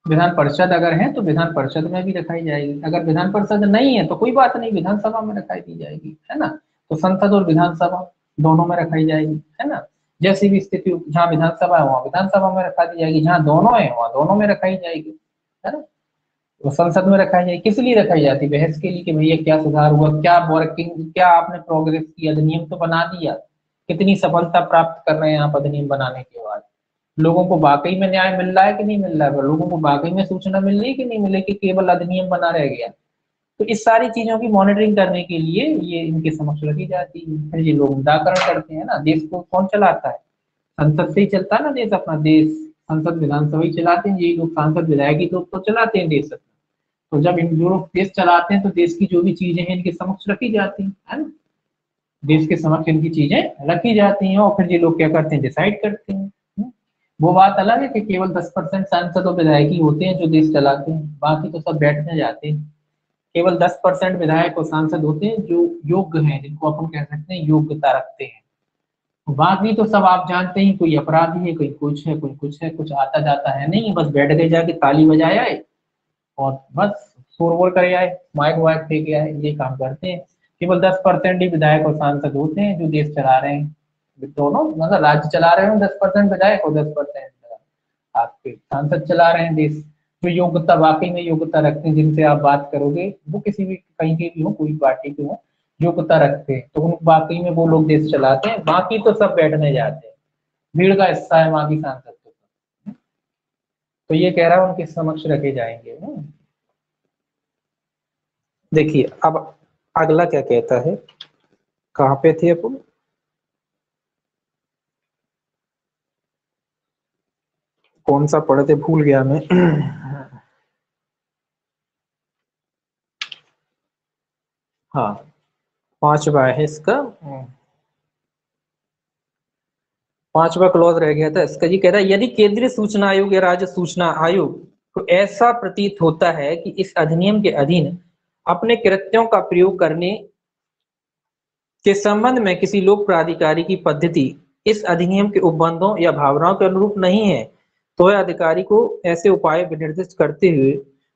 विधान परिषद अगर है तो विधान परिषद में भी रखाई जाएगी, अगर विधान परिषद नहीं है तो कोई बात नहीं, विधानसभा में रखाई दी जाएगी, है ना। तो संसद और विधानसभा दोनों में रखाई जाएगी, है ना। जैसी भी स्थिति, जहाँ विधानसभा है वहाँ विधानसभा में रखा दी जाएगी, जहाँ दोनों है वहाँ दोनों में रखाई जाएगी, है ना। तो संसद में रखाई जाएगी, किस लिए रखाई जाती है, बहस के लिए कि भैया क्या सुधार हुआ, क्या वर्किंग, क्या आपने प्रोग्रेस की, अधिनियम तो बना दिया, कितनी सफलता प्राप्त कर रहे हैं आप अधिनियम बनाने के बाद, लोगों को वाकई में न्याय मिल रहा है कि नहीं मिल रहा है, लोगों को वाकई में सूचना मिल रही है कि नहीं मिल रही, कि केवल अधिनियम बना रह गया। तो इस सारी चीजों की मॉनिटरिंग करने के लिए ये इनके समक्ष रखी जाती है। फिर ये लोग निराकरण करते हैं ना, देश को कौन चलाता है, संसद से ही चलता है ना देश, अपना देश संसद विधानसभा ही चलाते हैं, ये लोग सांसद विधायक ही तो चलाते हैं देश। तो जब इन जो लोग देश चलाते हैं तो देश की जो भी चीजें हैं इनके समक्ष रखी जाती हैं, है ना, देश के समक्ष इनकी चीजें रखी जाती हैं, और फिर ये लोग क्या करते हैं, डिसाइड करते हैं। वो बात अलग है कि केवल 10% सांसद और विधायक ही होते हैं जो देश चलाते हैं, बाकी तो सब बैठने जाते हैं। केवल 10% विधायक और सांसद होते हैं जो योग्य हैं, जिनको अपन कह सकते हैं योग्यता रखते हैं। बाकी तो सब आप जानते ही, कोई अपराधी है, कोई कुछ है, कोई कुछ है, कुछ आता जाता है नहीं, बस बैठ गए जाके ताली बजाए आए और बस शोर वोर करे आए, माइक वाइक फेंके आए, ये काम करते हैं। केवल 10% ही विधायक और सांसद होते हैं जो देश चला रहे हैं। दोनों मतलब राज्य चला रहे हो 10% विधायक और 10% आपके सांसद चला रहे हैं देश। जो योग्यता वाकई में योग्यता रखते हैं, जिनसे आप बात करोगे वो किसी भी कहीं के भी हो, कोई पार्टी के हो, योग्यता रखते हैं, तो उन वाकई में वो लोग देश चलाते हैं। बाकी तो सब बैठने जाते हैं, भीड़ का हिस्सा है बाकी सांसद तो ये कह रहा है उनके समक्ष रखे जाएंगे। देखिए अब अगला क्या कहता है, कहाँ पे थे अपन, कौन सा पढ़े थे भूल गया मैं। हाँ, 5वां है इसका, 5वां क्लॉज रह गया था इसका। जी कह रहा है यदि केंद्रीय सूचना आयोग या राज्य सूचना आयोग को ऐसा प्रतीत होता है कि इस अधिनियम के अधीन अपने कृत्यों का प्रयोग करने के संबंध में किसी लोक प्राधिकारी की पद्धति इस अधिनियम के उपबंधों या भावनाओं के अनुरूप नहीं है, तो वह अधिकारी को ऐसे उपाय निर्दिष्ट करते हुए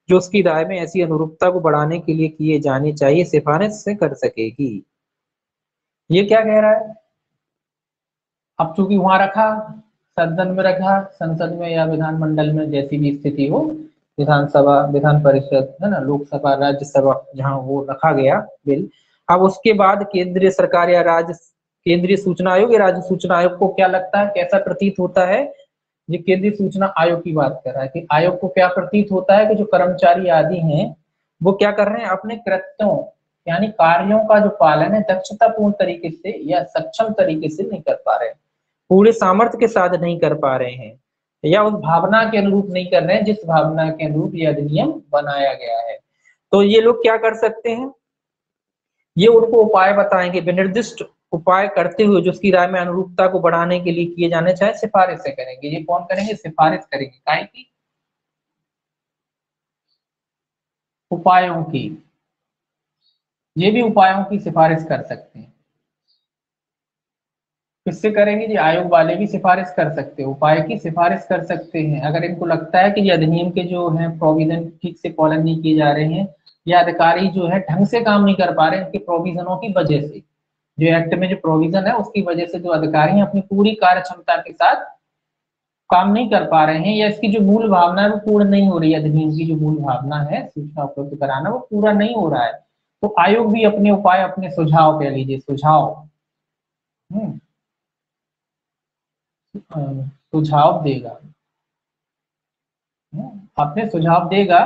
जो उसकी राय में ऐसी अनुरूपता को बढ़ाने के लिए किए जाने चाहिए सिफारिश से कर सकेगी। ये क्या कह रहा है, अब चूंकि वहां रखा, सदन में रखा, संसद में या विधानमंडल में जैसी भी स्थिति हो, विधानसभा, विधान परिषद है ना, लोकसभा, राज्यसभा, जहां वो रखा गया बिल, अब उसके बाद केंद्रीय सरकार या राज्य केंद्रीय सूचना आयोग या राज्य सूचना आयोग को क्या लगता है, कैसा प्रतीत होता है, ये केंद्रीय सूचना आयोग की बात कर रहा है कि आयोग को क्या प्रतीत होता है कि जो कर्मचारी आदि हैं वो क्या कर रहे हैं, अपने कृत्यों यानी कार्यों का जो पालन है दक्षतापूर्ण तरीके से या सक्षम तरीके से नहीं कर पा रहे, पूरे सामर्थ्य के साथ नहीं कर पा रहे हैं, या उस भावना के अनुरूप नहीं कर रहे हैं जिस भावना के अनुरूप ये अधिनियम बनाया गया है। तो ये लोग क्या कर सकते हैं, ये उनको उपाय बताएंगे, विनिर्दिष्ट उपाय करते हुए जो उसकी राय में अनुरूपता को बढ़ाने के लिए किए जाने चाहे सिफारिश से करेंगे। ये कौन करेंगे, सिफारिश करेंगे, काहे की, उपायों की, ये भी उपायों की सिफारिश कर सकते हैं। किससे करेंगे जी, आयोग वाले भी सिफारिश कर सकते हैं, उपाय की सिफारिश कर सकते हैं अगर इनको लगता है कि ये अधिनियम के जो है प्रोविजन ठीक से पालन नहीं किए जा रहे हैं, या अधिकारी जो है ढंग से काम नहीं कर पा रहे हैं इनके प्रोविजनों की वजह से, जो एक्ट में जो प्रोविजन है उसकी वजह से जो अधिकारी हैं अपनी पूरी कार्य क्षमता के साथ काम नहीं कर पा रहे हैं, या इसकी जो मूल भावना है वो पूर्ण नहीं हो रही है, अधिनियम की जो मूल भावना है सूचना उपलब्ध कराना वो पूरा नहीं हो रहा है, तो आयोग भी अपने उपाय, अपने सुझाव कह लीजिए, सुझाव सुझाव देगा, अपने सुझाव देगा,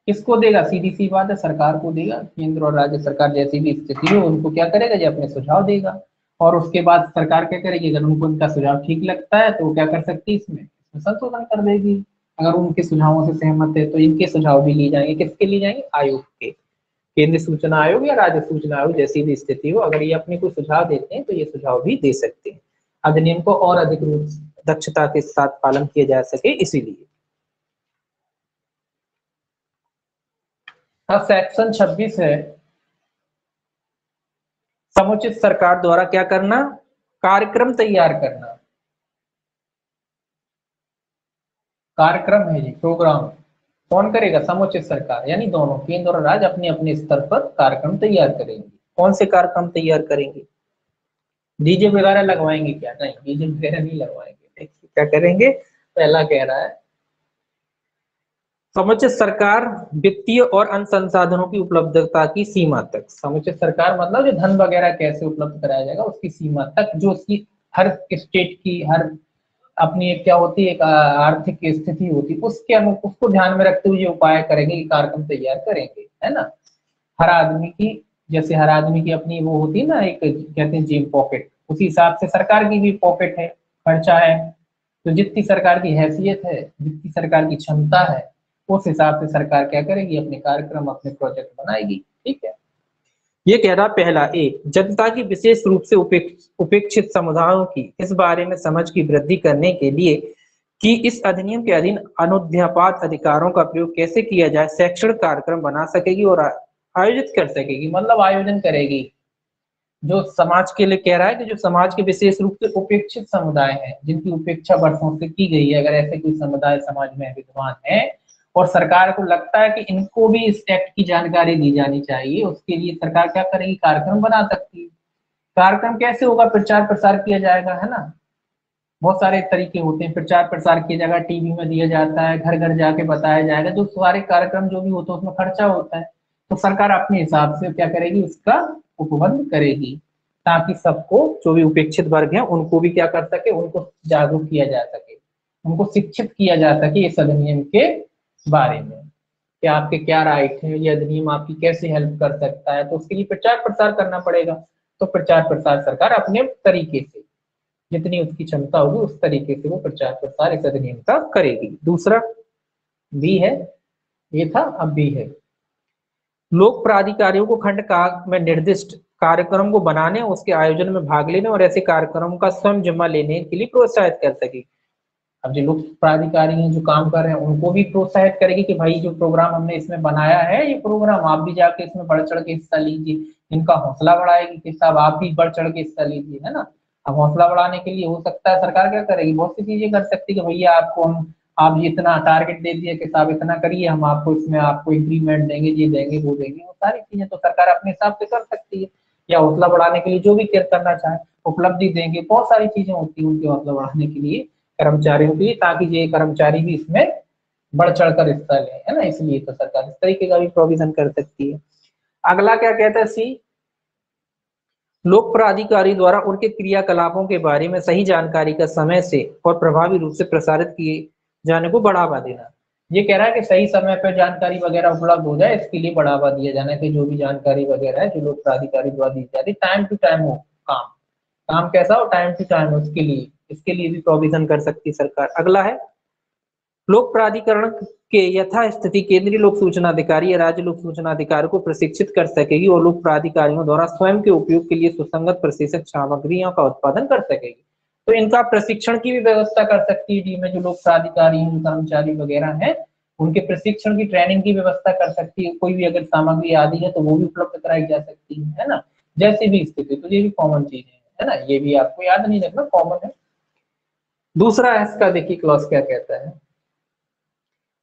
किसको देगा, सीधी सी बात है सरकार को देगा, केंद्र और राज्य सरकार जैसी भी स्थिति हो उनको क्या करेगा जी, अपने सुझाव देगा, और उसके बाद सरकार क्या करेगी, अगर उनको उनका सुझाव ठीक लगता है तो वो क्या कर सकती है, इसमें संशोधन कर देगी, अगर उनके सुझावों से सहमत है तो इनके सुझाव भी लिए जाएंगे, किसके लिए जाएंगे, आयोग के, केंद्रीय सूचना आयोग या राज्य सूचना आयोग जैसी भी स्थिति हो, अगर ये अपने कोई सुझाव देते हैं तो ये सुझाव भी दे सकते हैं, अधिनियम को और अधिक रूप दक्षता के साथ पालन किया जा सके इसीलिए। अब सेक्शन 26 है, समुचित सरकार द्वारा क्या करना, कार्यक्रम तैयार करना, कार्यक्रम है जी, प्रोग्राम, कौन करेगा, समुचित सरकार, यानी दोनों केंद्र और राज्य अपने अपने स्तर पर कार्यक्रम तैयार करेंगे। कौन से कार्यक्रम तैयार करेंगे, डीजे वगैरह लगवाएंगे क्या, नहीं डीजे वगैरह नहीं लगवाएंगे, देखिए क्या करेंगे, पहला कह रहा है समुचित सरकार वित्तीय और अन्य संसाधनों की उपलब्धता की सीमा तक, समुचित सरकार मतलब जो धन वगैरह कैसे उपलब्ध कराया जाएगा उसकी सीमा तक, जो उसकी हर स्टेट की, हर अपनी एक क्या होती है, एक आर्थिक स्थिति होती है, उसके उसको ध्यान में रखते हुए ये उपाय करेंगे, कार्यक्रम तैयार करेंगे, है ना। हर आदमी की, जैसे हर आदमी की अपनी वो होती है ना, एक कहते हैं जेब पॉकेट, उसी हिसाब से सरकार की भी पॉकेट है, खर्चा है, तो जितनी सरकार की हैसियत है, जितनी सरकार की क्षमता है, उस हिसाब से सरकार क्या करेगी, अपने कार्यक्रम, अपने प्रोजेक्ट बनाएगी, ठीक है। ये कह रहा पहला ए, जनता की विशेष रूप से उपेक्षित समुदायों की इस बारे में समझ की वृद्धि करने के लिए कि इस अधिनियम के अधीन अनुध्यापात अधिकारों का प्रयोग कैसे किया जाए, शैक्षणिक कार्यक्रम बना सकेगी और आयोजित कर सकेगी, मतलब आयोजन करेगी। जो समाज के लिए कह रहा है कि जो समाज के विशेष रूप से उपेक्षित समुदाय हैं, जिनकी उपेक्षा वर्षों से की गई है, अगर ऐसे कोई समुदाय समाज में विद्यमान है और सरकार को लगता है कि इनको भी इस एक्ट की जानकारी दी जानी चाहिए, उसके लिए सरकार क्या करेगी, कार्यक्रम बना सकती है। कार्यक्रम कैसे होगा, प्रचार प्रसार किया जाएगा, है ना। बहुत सारे तरीके होते हैं, प्रचार प्रसार किया जाएगा, टीवी में दिया जाता है, घर घर जाके बताया जाएगा, जो सारे कार्यक्रम जो भी होते हैं उसमें खर्चा होता है, तो सरकार अपने हिसाब से क्या करेगी, उसका उपबंध करेगी, ताकि सबको जो भी उपेक्षित वर्ग है उनको भी क्या कर सके, उनको जागरूक किया जा सके, उनको शिक्षित किया जा सके इस अधिनियम के बारे में कि आपके क्या राइट है, ये अधिनियम आपकी कैसे हेल्प कर सकता है, तो उसके लिए प्रचार प्रसार करना पड़ेगा। तो प्रचार प्रसार सरकार अपने तरीके से, जितनी उसकी क्षमता होगी उस तरीके से वो प्रचार प्रसार इस अधिनियम का करेगी। दूसरा बी है, ये था, अब बी है, लोक प्राधिकारियों को खंड का में निर्दिष्ट कार्यक्रम को बनाने, उसके आयोजन में भाग लेने और ऐसे कार्यक्रमों का स्वयं जिम्मा लेने के लिए प्रोत्साहित कर सके। अब जो लोक प्राधिकारी हैं जो काम कर रहे हैं उनको भी प्रोत्साहित करेगी कि भाई जो प्रोग्राम हमने इसमें बनाया है, ये प्रोग्राम आप भी जाके इसमें बढ़ चढ़ के हिस्सा लीजिए, इनका हौसला बढ़ाएगी कि साहब आप भी बढ़ चढ़ के हिस्सा लीजिए, है ना। अब हौसला बढ़ाने के लिए हो सकता है सरकार क्या करेगी, बहुत सी चीजें कर सकती है कि भैया आपको हम, आप ये इतना टारगेट दे दिए कि साहब इतना करिए, हम आपको इसमें आपको इंक्रीमेंट देंगे, ये देंगे वो देंगे, वो सारी चीजें तो सरकार अपने हिसाब से कर सकती है। या हौसला बढ़ाने के लिए जो भी केयर करना चाहे, उपलब्धि देंगे, बहुत सारी चीजें होती है उनके हौसला बढ़ाने के लिए कर्मचारियों की, ताकि ये कर्मचारी भी इसमें बढ़ चढ़कर हिस्सा ले, है ना। इसलिए तो सरकार इस तरीके का भी प्रोविजन कर सकती है। अगला क्या कहता है, सी, लोक प्राधिकारी द्वारा उनके क्रियाकलापों के बारे में सही जानकारी का समय से और प्रभावी रूप से प्रसारित किए जाने को बढ़ावा देना। ये कह रहा है कि सही समय पर जानकारी वगैरह उपलब्ध हो जाए, इसके लिए बढ़ावा दिया जाना है कि जो भी जानकारी वगैरह है जो लोक प्राधिकारी द्वारा दी जाती है, टाइम टू टाइम हो काम, काम कैसा हो, टाइम टू टाइम, उसके लिए, इसके लिए भी प्रोविजन कर सकती है सरकार। अगला है, लोक प्राधिकरण के यथास्थिति केंद्रीय लोक सूचना अधिकारी या राज्य लोक सूचना अधिकारी को प्रशिक्षित कर सकेगी और लोक प्राधिकारियों द्वारा स्वयं के उपयोग के लिए सुसंगत प्रशिक्षक सामग्रियों का उत्पादन कर सकेगी। तो इनका प्रशिक्षण की भी व्यवस्था कर सकती है डी में, जो लोक प्राधिकारी जो कर्मचारी वगैरह हैं उनके प्रशिक्षण की, ट्रेनिंग की व्यवस्था कर सकती है। कोई भी अगर सामग्री आदि है तो वो भी उपलब्ध कराई जा सकती है ना, जैसी भी स्थिति। तो ये भी कॉमन चीज है ना, ये भी आपको याद नहीं रखना, कॉमन है। दूसरा एस का देखिए क्लॉज क्या कहता है,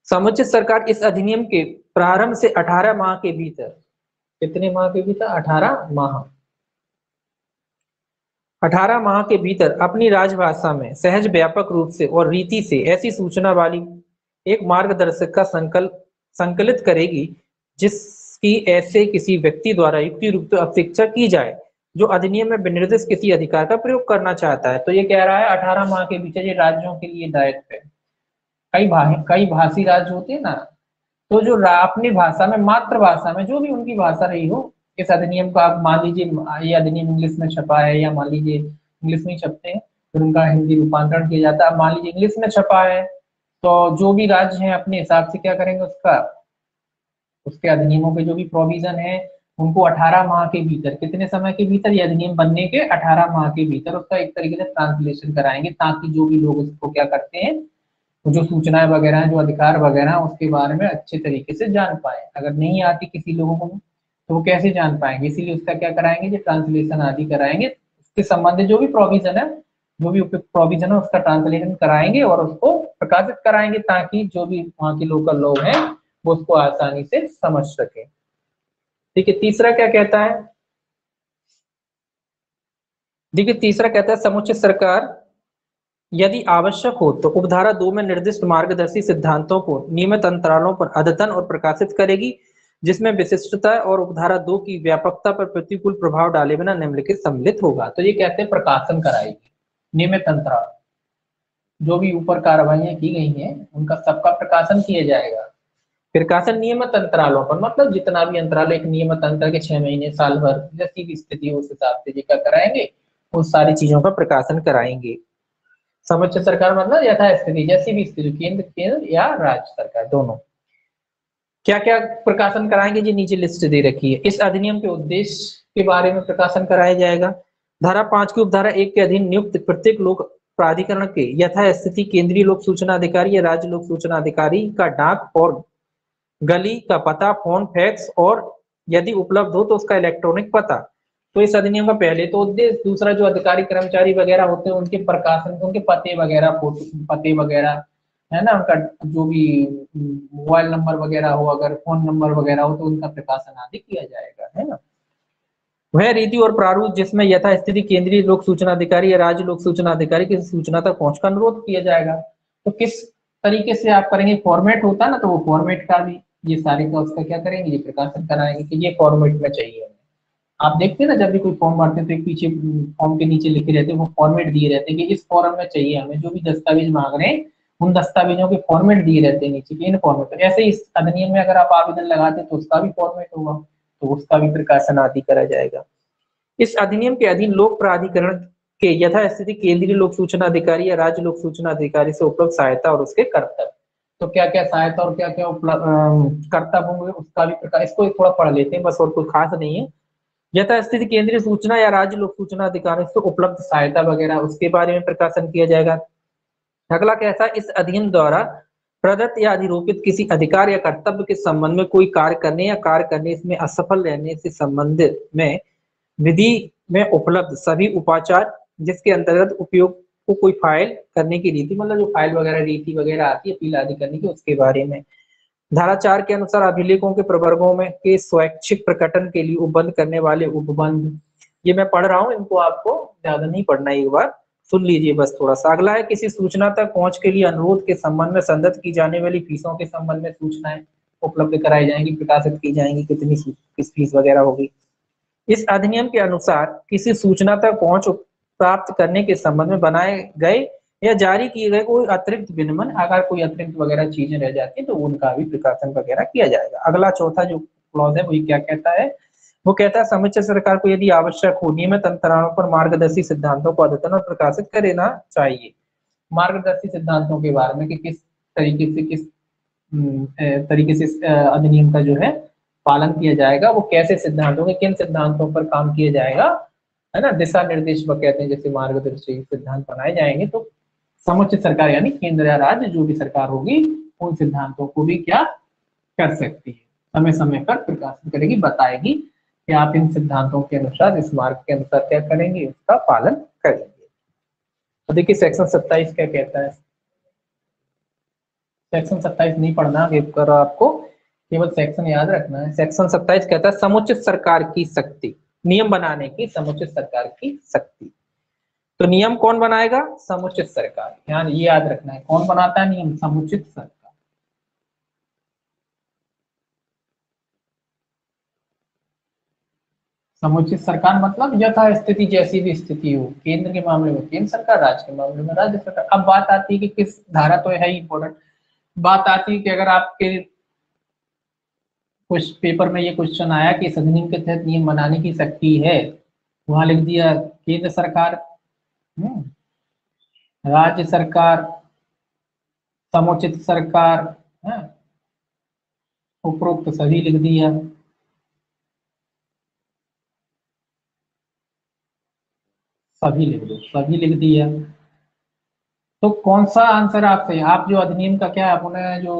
समुचित सरकार इस अधिनियम के प्रारंभ से 18 माह के भीतर, कितने माह के भीतर, 18 माह, 18 माह के भीतर अपनी राजभाषा में सहज व्यापक रूप से और रीति से ऐसी सूचना वाली एक मार्गदर्शक का संकलित करेगी जिसकी ऐसे किसी व्यक्ति द्वारा युक्ति रूप से अपेक्षा की जाए जो अधिनियम में विनिर्दिष्ट किसी अधिकार का प्रयोग करना चाहता है। तो ये कह रहा है 18 माह के भीतर ये राज्यों के लिए दायित्व है। कई भाषी राज्य होते हैं ना, तो जो अपनी भाषा में, मातृभाषा में, जो भी उनकी भाषा रही हो, इस अधिनियम को आप मान लीजिए, ये अधिनियम इंग्लिश में छपा है, या मान लीजिए इंग्लिश में ही छपते हैं फिर उनका हिंदी रूपांतरण किया जाता है, मान लीजिए इंग्लिश में छपा है, तो जो भी राज्य हैं अपने हिसाब से क्या करेंगे, उसका, उसके अधिनियमों के जो भी प्रोविजन है उनको 18 माह के भीतर, कितने समय के भीतर, ये अधिनियम बनने के 18 माह के भीतर उसका एक तरीके से ट्रांसलेशन कराएंगे, ताकि जो भी लोग उसको क्या करते हैं, जो सूचनाएं वगैरह हैं, जो अधिकार वगैरह हैं, उसके बारे में अच्छे तरीके से जान पाए। अगर नहीं आती किसी लोगों को तो वो कैसे जान पाएंगे, इसीलिए उसका क्या कराएंगे, जो ट्रांसलेशन आदि कराएंगे, उसके संबंधित जो भी प्रोविजन है, जो भी उपयुक्त प्रोविजन है उसका ट्रांसलेशन कराएंगे और उसको प्रकाशित कराएंगे, ताकि जो भी वहाँ के लोकल लोग हैं वो उसको आसानी से समझ सके। ठीक है, तीसरा क्या कहता है, देखिए तीसरा कहता है, समुचित सरकार यदि आवश्यक हो तो उपधारा 2 में निर्दिष्ट मार्गदर्शी सिद्धांतों को नियमित अंतरालों पर अद्यतन और प्रकाशित करेगी, जिसमें विशिष्टता और उपधारा 2 की व्यापकता पर प्रतिकूल प्रभाव डाले बिना निम्नलिखित सम्मिलित होगा। तो ये कहते हैं प्रकाशन कराएगी नियमित अंतराल, जो भी ऊपर कार्रवाइयां की गई हैं उनका सबका प्रकाशन किया जाएगा। प्रकाशन नियमित अंतरालों पर, मतलब जितना भी अंतराल, एक नियमित अंतर के 6 महीने, साल भर, जैसी भी स्थिति उस हिसाब से क्या कराएंगे, उस सारी चीजों का प्रकाशन कराएंगे। समुचित सरकार मतलब यथास्थिति, जैसी भी स्थिति, केंद्र या राज्य सरकार दोनों। क्या क्या प्रकाशन कराएंगे जी नीचे लिस्ट दे रखी है। इस अधिनियम के उद्देश्य के बारे में प्रकाशन कराया जाएगा। धारा 5 की उपधारा 1 के अधीन नियुक्त प्रत्येक लोक प्राधिकरण के यथास्थिति केंद्रीय लोक सूचना अधिकारी या राज्य लोक सूचना अधिकारी का डाक और गली का पता, फोन, फैक्स और यदि उपलब्ध हो तो उसका इलेक्ट्रॉनिक पता। तो इस अधिनियम का पहले तो उद्देश्य, दूसरा जो अधिकारी कर्मचारी वगैरह होते हैं उनके प्रकाशन, उनके पते वगैरह, फोटो पते वगैरह, है ना, उनका जो भी मोबाइल नंबर वगैरह हो, अगर फोन नंबर वगैरह हो तो उनका प्रकाशन आदि किया जाएगा, है ना। वह रीति और प्रारूप जिसमें यथास्थिति केंद्रीय लोक सूचना अधिकारी या राज्य लोक सूचना अधिकारी की सूचना तक पहुंचकर अनुरोध किया जाएगा। तो किस तरीके से आप करेंगे, फॉर्मेट होता है ना, तो वो फॉर्मेट का भी ये सारे का उसका क्या करेंगे, ये प्रकाशन कराएंगे कि ये फॉर्मेट में चाहिए। आप देखते हैं ना, जब भी कोई फॉर्म भरते हैं तो एक पीछे फॉर्म के नीचे लिखे रहते हैं, वो फॉर्मेट दिए रहते हैं कि इस फॉर्म में चाहिए हमें, जो भी दस्तावेज मांग रहे हैं उन दस्तावेजों के फॉर्मेट दिए रहते हैं नीचे, इन फॉर्मेट। तो ऐसे ही इस अधिनियम में अगर आप आवेदन लगाते हैं तो उसका भी फॉर्मेट होगा, तो उसका भी प्रकाशन आदि करा जाएगा। इस अधिनियम के अधीन लोक प्राधिकरण के यथास्थिति केंद्रीय लोक सूचना अधिकारी या राज्य लोक सूचना अधिकारी से उपलब्ध सहायता और उसके कर्तव्य। तो क्या क्या सहायता और क्या क्या कर्तव्य होंगे उसका भी प्रकार, इसको थोड़ा पढ़ लेते हैं बस, और कोई खास नहीं है। यथास्थिति केंद्रीय सूचना या राज्य लोक सूचना अधिकारी से उपलब्ध सहायता वगैरह उसके बारे में प्रकाशन किया जाएगा। अगला कैसा, इस अधिनियम द्वारा प्रदत्त या अधिरोपित किसी अधिकार या कर्तव्य के संबंध में कोई कार्य करने या कार्य करने इसमें असफल रहने से संबंधित में विधि में उपलब्ध सभी उपाचार जिसके अंतर्गत उपयोग को कोई फाइल करने की रीति, मतलब जो फाइल वगैरह रीति वगैरह आती है अपील आदि करने की, उसके बारे में। धारा 4 के अनुसार अभिलेखों के प्रवर्गों में के स्वैच्छिक प्रकटन के लिए उपबंध करने वाले उपबंध, ये मैं पढ़ रहा हूँ, इनको आपको ज्यादा नहीं पढ़ना, एक बार सुन लीजिए बस थोड़ा सा। अगला है, किसी सूचना तक पहुंच के लिए अनुरोध के संबंध में संदर्भ की जाने वाली फीसों के संबंध में सूचनाएं उपलब्ध कराई जाएंगी, प्रकाशित की जाएंगी, कितनी किस फीस वगैरह होगी। इस अधिनियम के अनुसार किसी सूचना तक पहुंच प्राप्त करने के संबंध में बनाए गए या जारी किए गए कोई अतिरिक्त विनिमय, अगर कोई अतिरिक्त वगैरह चीजें रह जाती है तो उनका भी प्रकाशन वगैरह किया जाएगा। अगला चौथा जो क्लॉज है वो क्या कहता है, वो कहता है समुचित सरकार को यदि आवश्यक हो नियमित अंतरालों पर मार्गदर्शी सिद्धांतों को अद्यतन और प्रकाशित करना चाहिए। मार्गदर्शी सिद्धांतों के बारे में कि किस तरीके से अधिनियम का जो है पालन किया जाएगा, वो कैसे सिद्धांतों के किन सिद्धांतों पर काम किया जाएगा, है ना, दिशा निर्देश वो कहते हैं, जैसे मार्गदर्शी सिद्धांत बनाए जाएंगे तो समुचित सरकार यानी केंद्र या राज्य जो भी सरकार होगी उन सिद्धांतों को भी क्या कर सकती है, समय समय पर प्रकाशित करेगी, बताएगी कि आप इन सिद्धांतों के अनुसार, इस मार्ग के अनुसार क्या करेंगे, उसका पालन करेंगे। तो देखिए सेक्शन 27 क्या कहता है। सेक्शन 27 नहीं पढ़ना कर आपको, केवल सेक्शन याद रखना है। सेक्शन 27 कहता है समुचित सरकार की शक्ति, नियम बनाने की समुचित सरकार की शक्ति। तो नियम कौन बनाएगा, समुचित सरकार, ध्यान ये याद रखना है, कौन बनाता है नियम, समुचित सरकार। समुचित सरकार मतलब यथास्थिति जैसी भी स्थिति हो, केंद्र के मामले में केंद्र सरकार, राज्य के मामले में राज्य सरकार। अब बात आती है कि किस धारा, तो है इंपॉर्टेंट बात आती है कि अगर आपके कुछ पेपर में ये क्वेश्चन आया कि इस अधिनियम के तहत नियम बनाने की शक्ति है, वहां लिख दिया केंद्र सरकार, राज्य सरकार, समुचित सरकार, है, उपरोक्त सभी लिख दिया। सभी लिख दो, सभी लिख दिया। तो कौन सा आंसर आप सही, आप जो अधिनियम का क्या अपने जो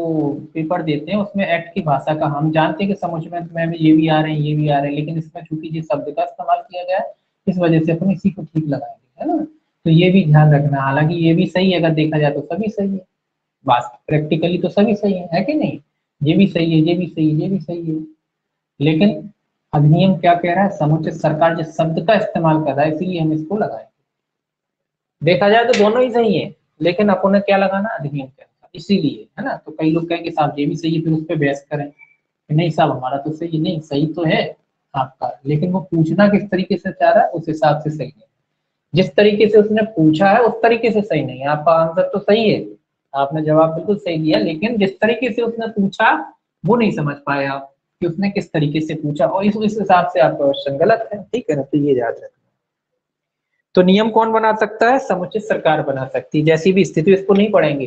पेपर देते हैं उसमें एक्ट की भाषा का, हम जानते हैं कि समझ में ये भी आ रहे हैं ये भी आ रहे हैं, लेकिन इसमें चूंकि जिस शब्द का इस्तेमाल किया गया है इस वजह से अपन इसी को ठीक लगाएंगे, है ना। तो ये भी ध्यान रखना, हालांकि ये भी सही है, अगर देखा जाए तो सभी सही है, बात प्रैक्टिकली तो सभी सही है कि नहीं, ये भी सही है, ये भी सही है, ये भी सही है, लेकिन अधिनियम क्या कह रहा है, समुचित सरकार जिस शब्द का इस्तेमाल कर रहा है इसीलिए हम इसको लगाएंगे। देखा जाए तो दोनों ही सही है, लेकिन अपन ने क्या लगाना, अधिनियम के अनुसार, इसीलिए, है ना। तो कई लोग कहेंगे साहब ये भी सही है, फिर उस पर बहस करें कि नहीं साहब हमारा तो सही है, नहीं सही तो है आपका, लेकिन वो पूछना किस तरीके से चाह रहा है उस हिसाब से सही है, जिस तरीके से उसने पूछा है उस तरीके से सही नहीं है। आपका आंसर तो सही है, आपने जवाब बिल्कुल सही दिया, लेकिन जिस तरीके से उसने पूछा वो नहीं समझ पाए आप कि उसने किस तरीके से पूछा, और इस हिसाब से आपका क्वेश्चन गलत है, ठीक है ना। तो ये याद रखना। तो नियम कौन बना सकता है, समुचित सरकार बना सकती है, जैसी भी स्थिति, इसको नहीं पढ़ेंगे।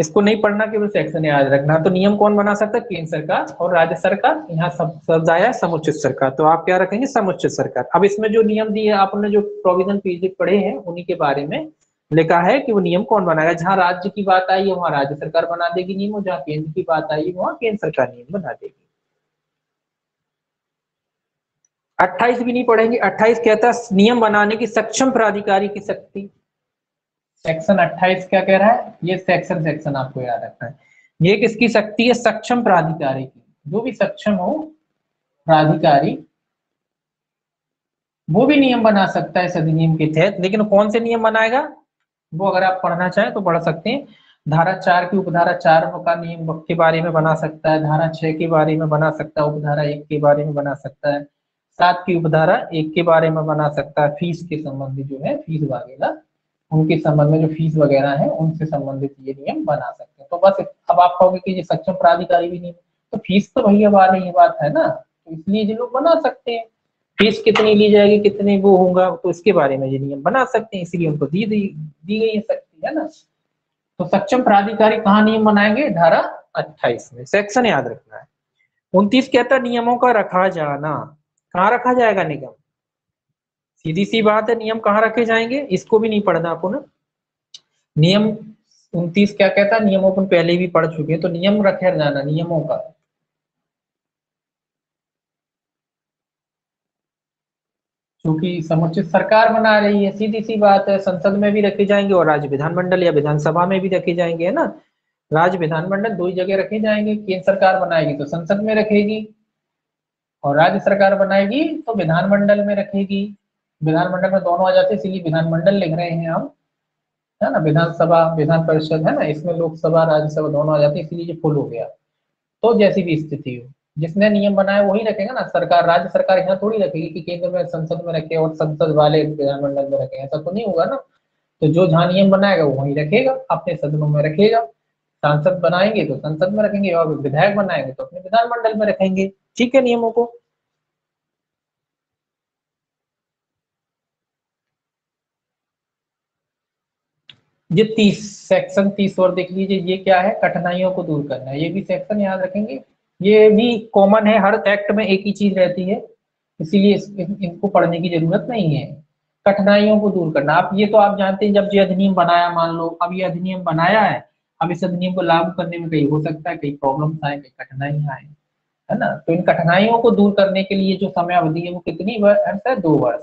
इसको नहीं पढ़ना, केवल सेक्शन याद रखना। तो नियम कौन बना सकता है? केंद्र सरकार और राज्य सरकार। यहाँ सब शब्द आया समुचित सरकार, तो आप क्या रखेंगे? समुचित सरकार। अब इसमें जो नियम दिए आपने, जो प्रोविजन पीछे पढ़े हैं, उन्हीं के बारे में लिखा है कि वो नियम कौन बनाएगा। जहां राज्य की बात आई है वहां राज्य सरकार बना देगी नियम, और जहां केंद्र की बात आई है वहां केंद्र सरकार नियम बना देगी। 28 भी नहीं पढ़ेंगे। 28 कहता है नियम बनाने की सक्षम प्राधिकारी की शक्ति। सेक्शन 28 क्या कह रहा है? ये सेक्शन आपको याद रखना है। ये किसकी शक्ति है? सक्षम प्राधिकारी की। जो भी सक्षम हो प्राधिकारी, वो भी नियम बना सकता है इस अधिनियम के तहत। लेकिन कौन से नियम बनाएगा वो अगर आप पढ़ना चाहें तो पढ़ सकते हैं। धारा 4 की उपधारा 4 का नियम के बारे में बना सकता है, धारा 6 के बारे में बना सकता है, उपधारा 1 के बारे में बना सकता है, 7 की उपधारा 1 के बारे में बना सकता है। फीस के संबंधित जो है, फीस वगैरह, उनके संबंध में जो फीस वगैरह है उनसे संबंधित ये नियम बना सकते हैं। तो बस अब आप कहोगे कि ये सक्षम प्राधिकारी भी नहीं, तो फीस तो भैया आ रही बात है ना, तो इसलिए ये लोग बना सकते हैं। फीस कितनी ली जाएगी, कितने वो होगा, तो इसके बारे में ये नियम बना सकते हैं, इसीलिए उनको दी गई है शक्ति, है ना। तो सक्षम प्राधिकारी कहाँ नियम बनाएंगे? धारा 28 में। सेक्शन याद रखना है। 29 कहता है नियमों का रखा जाना। कहाँ रखा जाएगा नियम? सीधी सी बात है, नियम कहाँ रखे जाएंगे? इसको भी नहीं पढ़ना आपको ना। नियम 29 क्या कहता है? नियमों को पहले भी पढ़ चुके हैं, तो नियम रखे जाना, नियमों का। क्योंकि समुचित सरकार बना रही है, सीधी सी बात है, संसद में भी रखे जाएंगे और राज्य विधानमंडल या विधानसभा में भी रखे जाएंगे, है ना। राज्य विधानमंडल दो ही जगह रखे जाएंगे। केंद्र सरकार बनाएगी तो संसद में रखेगी, और राज्य सरकार बनाएगी तो विधानमंडल में रखेगी। विधानमंडल में दोनों आ जाते हैं, इसीलिए विधानमंडल लिख रहे हैं हम, है ना। विधानसभा, विधान परिषद है ना, इसमें लोकसभा राज्यसभा दोनों आ जाते हैं, इसीलिए ये फुल हो गया। तो जैसी भी स्थिति हो, जिसने नियम बनाया वही रखेगा ना। सरकार, राज्य सरकार यहाँ थोड़ी रखेगी कि केंद्र में संसद में रखे और संसद वाले विधानमंडल में रखे, ऐसा तो नहीं होगा ना। तो जो जहाँ नियम बनाएगा वो वहीं रखेगा, अपने सदनों में रखेगा। सांसद बनाएंगे तो संसद में रखेंगे, और विधायक बनाएंगे तो अपने विधानमंडल में रखेंगे। ठीक है, नियमों को। ये 30 सेक्शन 30 और देख लीजिए, ये क्या है? कठिनाइयों को दूर करना है। ये भी सेक्शन याद रखेंगे। ये भी कॉमन है, हर एक्ट में एक ही चीज रहती है, इसीलिए इनको पढ़ने की जरूरत नहीं है। कठिनाइयों को दूर करना, आप ये तो आप जानते हैं, जब ये अधिनियम बनाया, मान लो अब ये अधिनियम बनाया है, अब इस अधिनियम को लागू करने में कहीं हो सकता है कई प्रॉब्लम्स आए, कई कठिनाई आए, है ना। तो इन कठिनाइयों को दूर करने के लिए जो समय अवधि है वो कितनी वर्ष है? 2 वर्ष।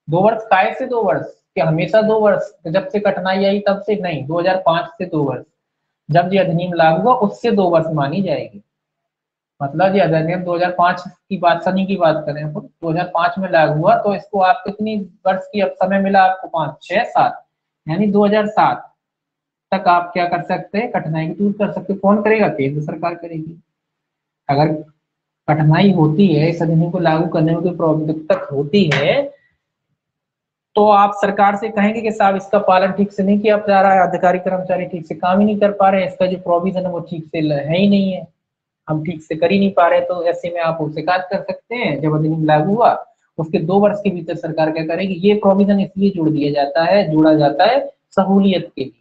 2 वर्ष काय से 2 वर्ष? कि हमेशा 2 वर्ष? तो जब से कठिनाई आई तब से नहीं, 2005 से 2 वर्ष। जब ये अधिनियम लागू हुआ उससे 2 वर्ष मानी जाएगी। मतलब ये अधिनियम 2005 की बात, सनी की बात करें तो 2005 में लागू हुआ, तो इसको आप कितनी वर्ष की अब समय मिला आपको? 5 6 7, यानी 2007 तक आप क्या कर सकते हैं? कठिनाई दूर कर सकते हैं। कौन करेगा? केंद्र सरकार करेगी। अगर कठिनाई होती है, इस अधिनियम को लागू करने में कोई प्रॉब्लम दिक्कत होती है, तो आप सरकार से कहेंगे कि साहब इसका पालन ठीक से नहीं किया जा रहा है, अधिकारी कर्मचारी ठीक से काम ही नहीं कर पा रहे हैं, इसका जो प्रोविजन है वो ठीक से है ही नहीं है, हम ठीक से कर ही नहीं पा रहे। तो ऐसे में आप शिकायत कर सकते हैं। जब अधिनियम लागू हुआ उसके 2 वर्ष के भीतर सरकार क्या करेगी? ये प्रोविजन इसलिए जोड़ा जाता है सहूलियत के लिए,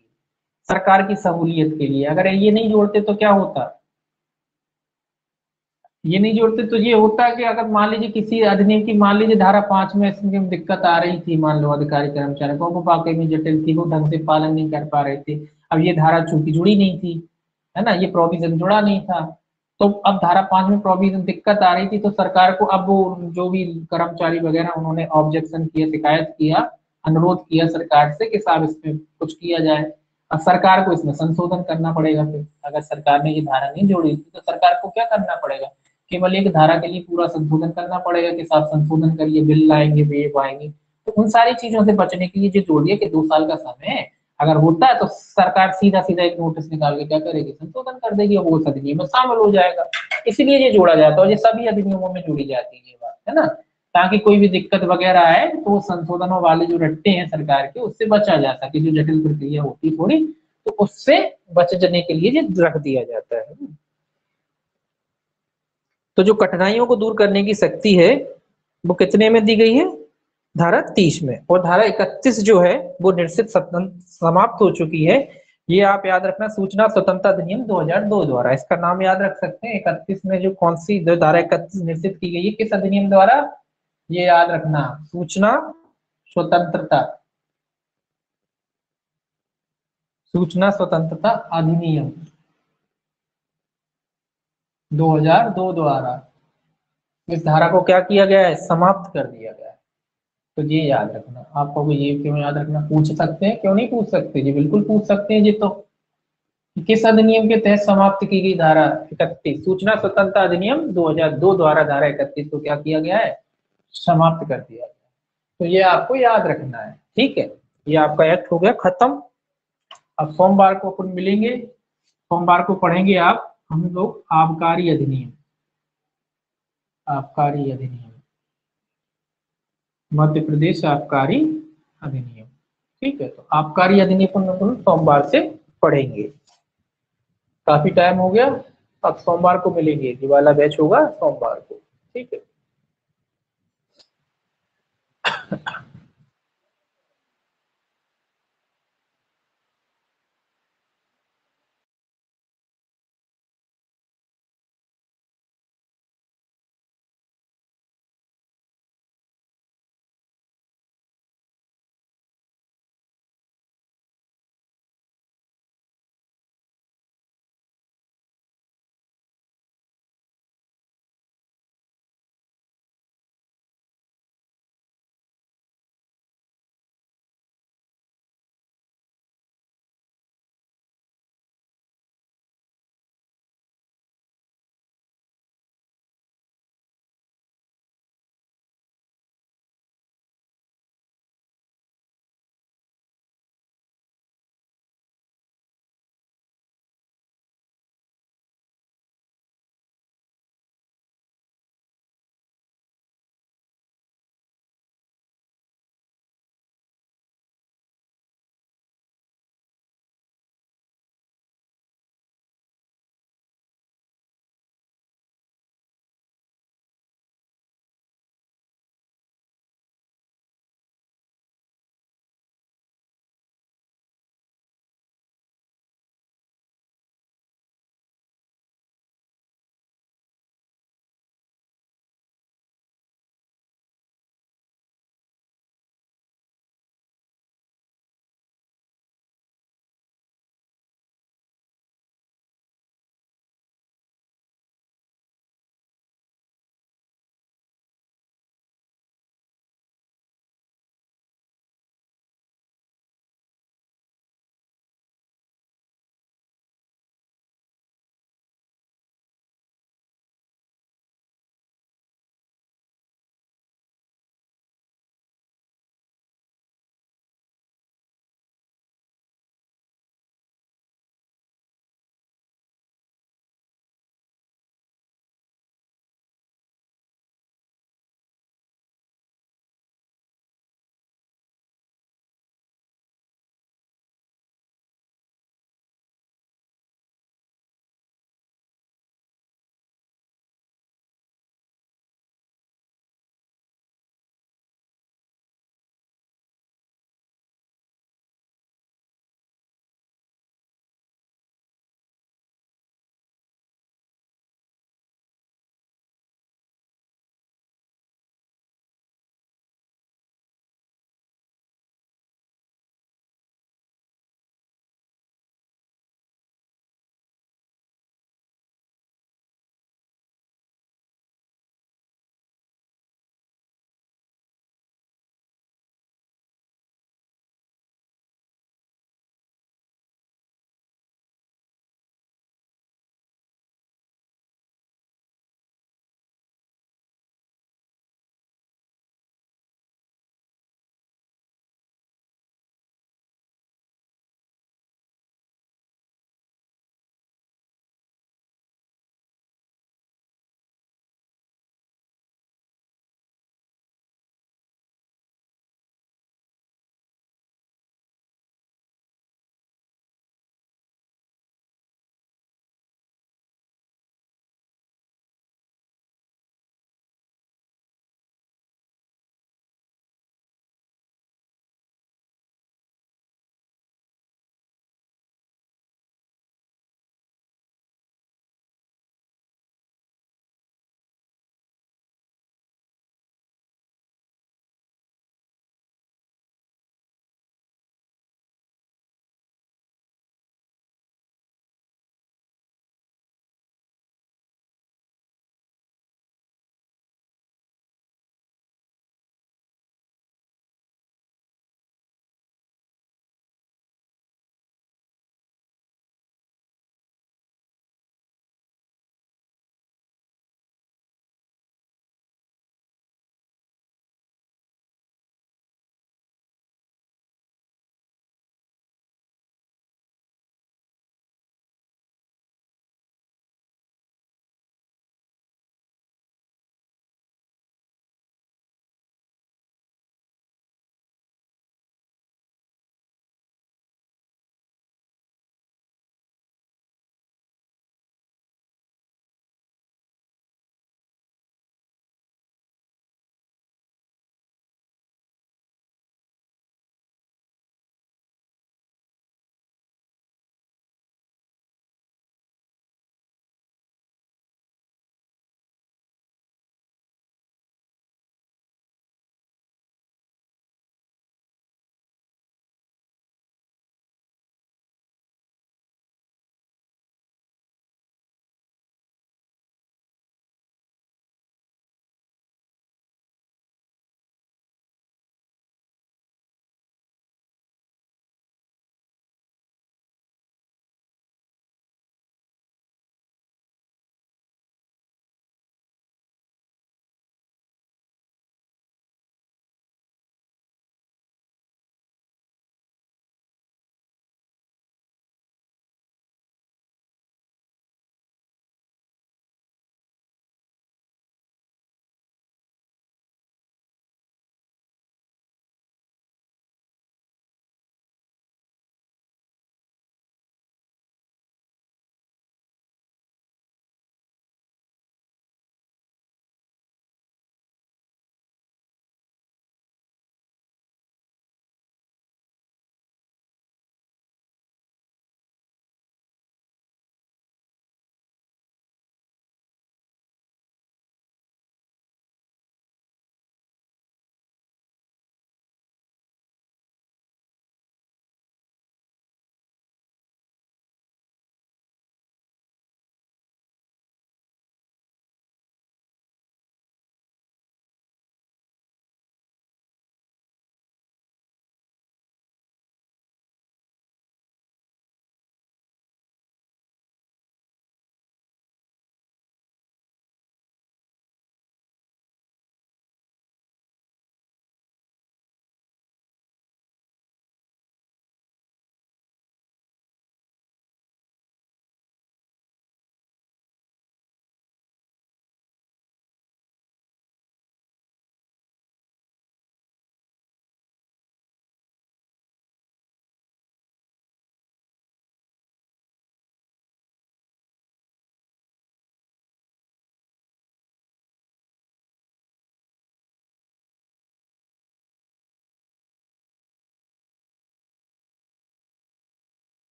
सरकार की सहूलियत के लिए। अगर ये नहीं जोड़ते तो क्या होता? ये नहीं जोड़ते तो ये होता है कि अगर मान लीजिए किसी अधिनियम की, मान लीजिए धारा 5 में इसमें दिक्कत आ रही थी, मान लो अधिकारी कर्मचारी को, वो वाकई में जटिल थी, वो ढंग से पालन नहीं कर पा रहे थे। अब ये धारा चूंकि जुड़ी नहीं थी, है ना, ये प्रोविजन जुड़ा नहीं था, तो अब धारा 5 में प्रोविजन दिक्कत आ रही थी, तो सरकार को अब वो जो भी कर्मचारी वगैरह उन्होंने ऑब्जेक्शन किया, शिकायत किया, अनुरोध किया सरकार से कि साहब इसमें कुछ किया जाए। अब सरकार को इसमें संशोधन करना पड़ेगा। फिर अगर सरकार ने ये धारा नहीं जोड़ी थी तो सरकार को क्या करना पड़ेगा? केवल एक धारा के लिए पूरा संशोधन करना पड़ेगा कि साहब संशोधन करिए, बिल लाएंगे, वे आएंगे। तो उन सारी चीजों से बचने के लिए जो जोड़ दिया कि 2 साल का समय है, अगर होता है तो सरकार सीधा सीधा एक नोटिस निकाल के क्या करेगी? संशोधन कर देगी, वो उस अधिनियम में शामिल हो जाएगा। इसीलिए ये जोड़ा जाता है, और ये सभी अधिनियमों में जोड़ी जाती है ये बात, है ना, ताकि कोई भी दिक्कत वगैरह आए तो संशोधनों वाले जो रट्टे हैं सरकार के, उससे बचा जा सके। जो जटिल प्रक्रिया होती थोड़ी, तो उससे बचने के लिए ये रख दिया जाता है। तो जो कठिनाइयों को दूर करने की शक्ति है वो कितने में दी गई है? धारा 30 में। और धारा 31 जो है वो निश्चित समाप्त हो चुकी है। ये आप याद रखना, सूचना स्वतंत्रता अधिनियम 2002 द्वारा, इसका नाम याद रख सकते हैं। 31 में जो कौन सी जो धारा 31 निश्चित की गई है, किस अधिनियम द्वारा, ये याद रखना, सूचना स्वतंत्रता, सूचना स्वतंत्रता अधिनियम 2002 द्वारा इस धारा को क्या किया गया है, समाप्त कर दिया गया है। तो ये याद रखना आपको, ये क्यों याद रखना, पूछ सकते हैं, क्यों नहीं पूछ सकते जी, बिल्कुल पूछ सकते हैं जी। तो किस अधिनियम के तहत समाप्त की गई धारा 31, सूचना स्वतंत्रता अधिनियम 2002 द्वारा धारा 31 को क्या किया गया है, समाप्त कर दिया गया। तो ये आपको याद रखना है, ठीक है। ये आपका एक्ट हो गया खत्म। अब सोमवार को अपन मिलेंगे, सोमवार को पढ़ेंगे आप हम लोग आबकारी अधिनियम, आबकारी अधिनियम, मध्य प्रदेश आबकारी अधिनियम, ठीक है। तो आबकारी अधिनियम अपन सोमवार से पढ़ेंगे। काफी टाइम हो गया, अब सोमवार को मिलेंगे, ये वाला बैच होगा सोमवार को, ठीक है।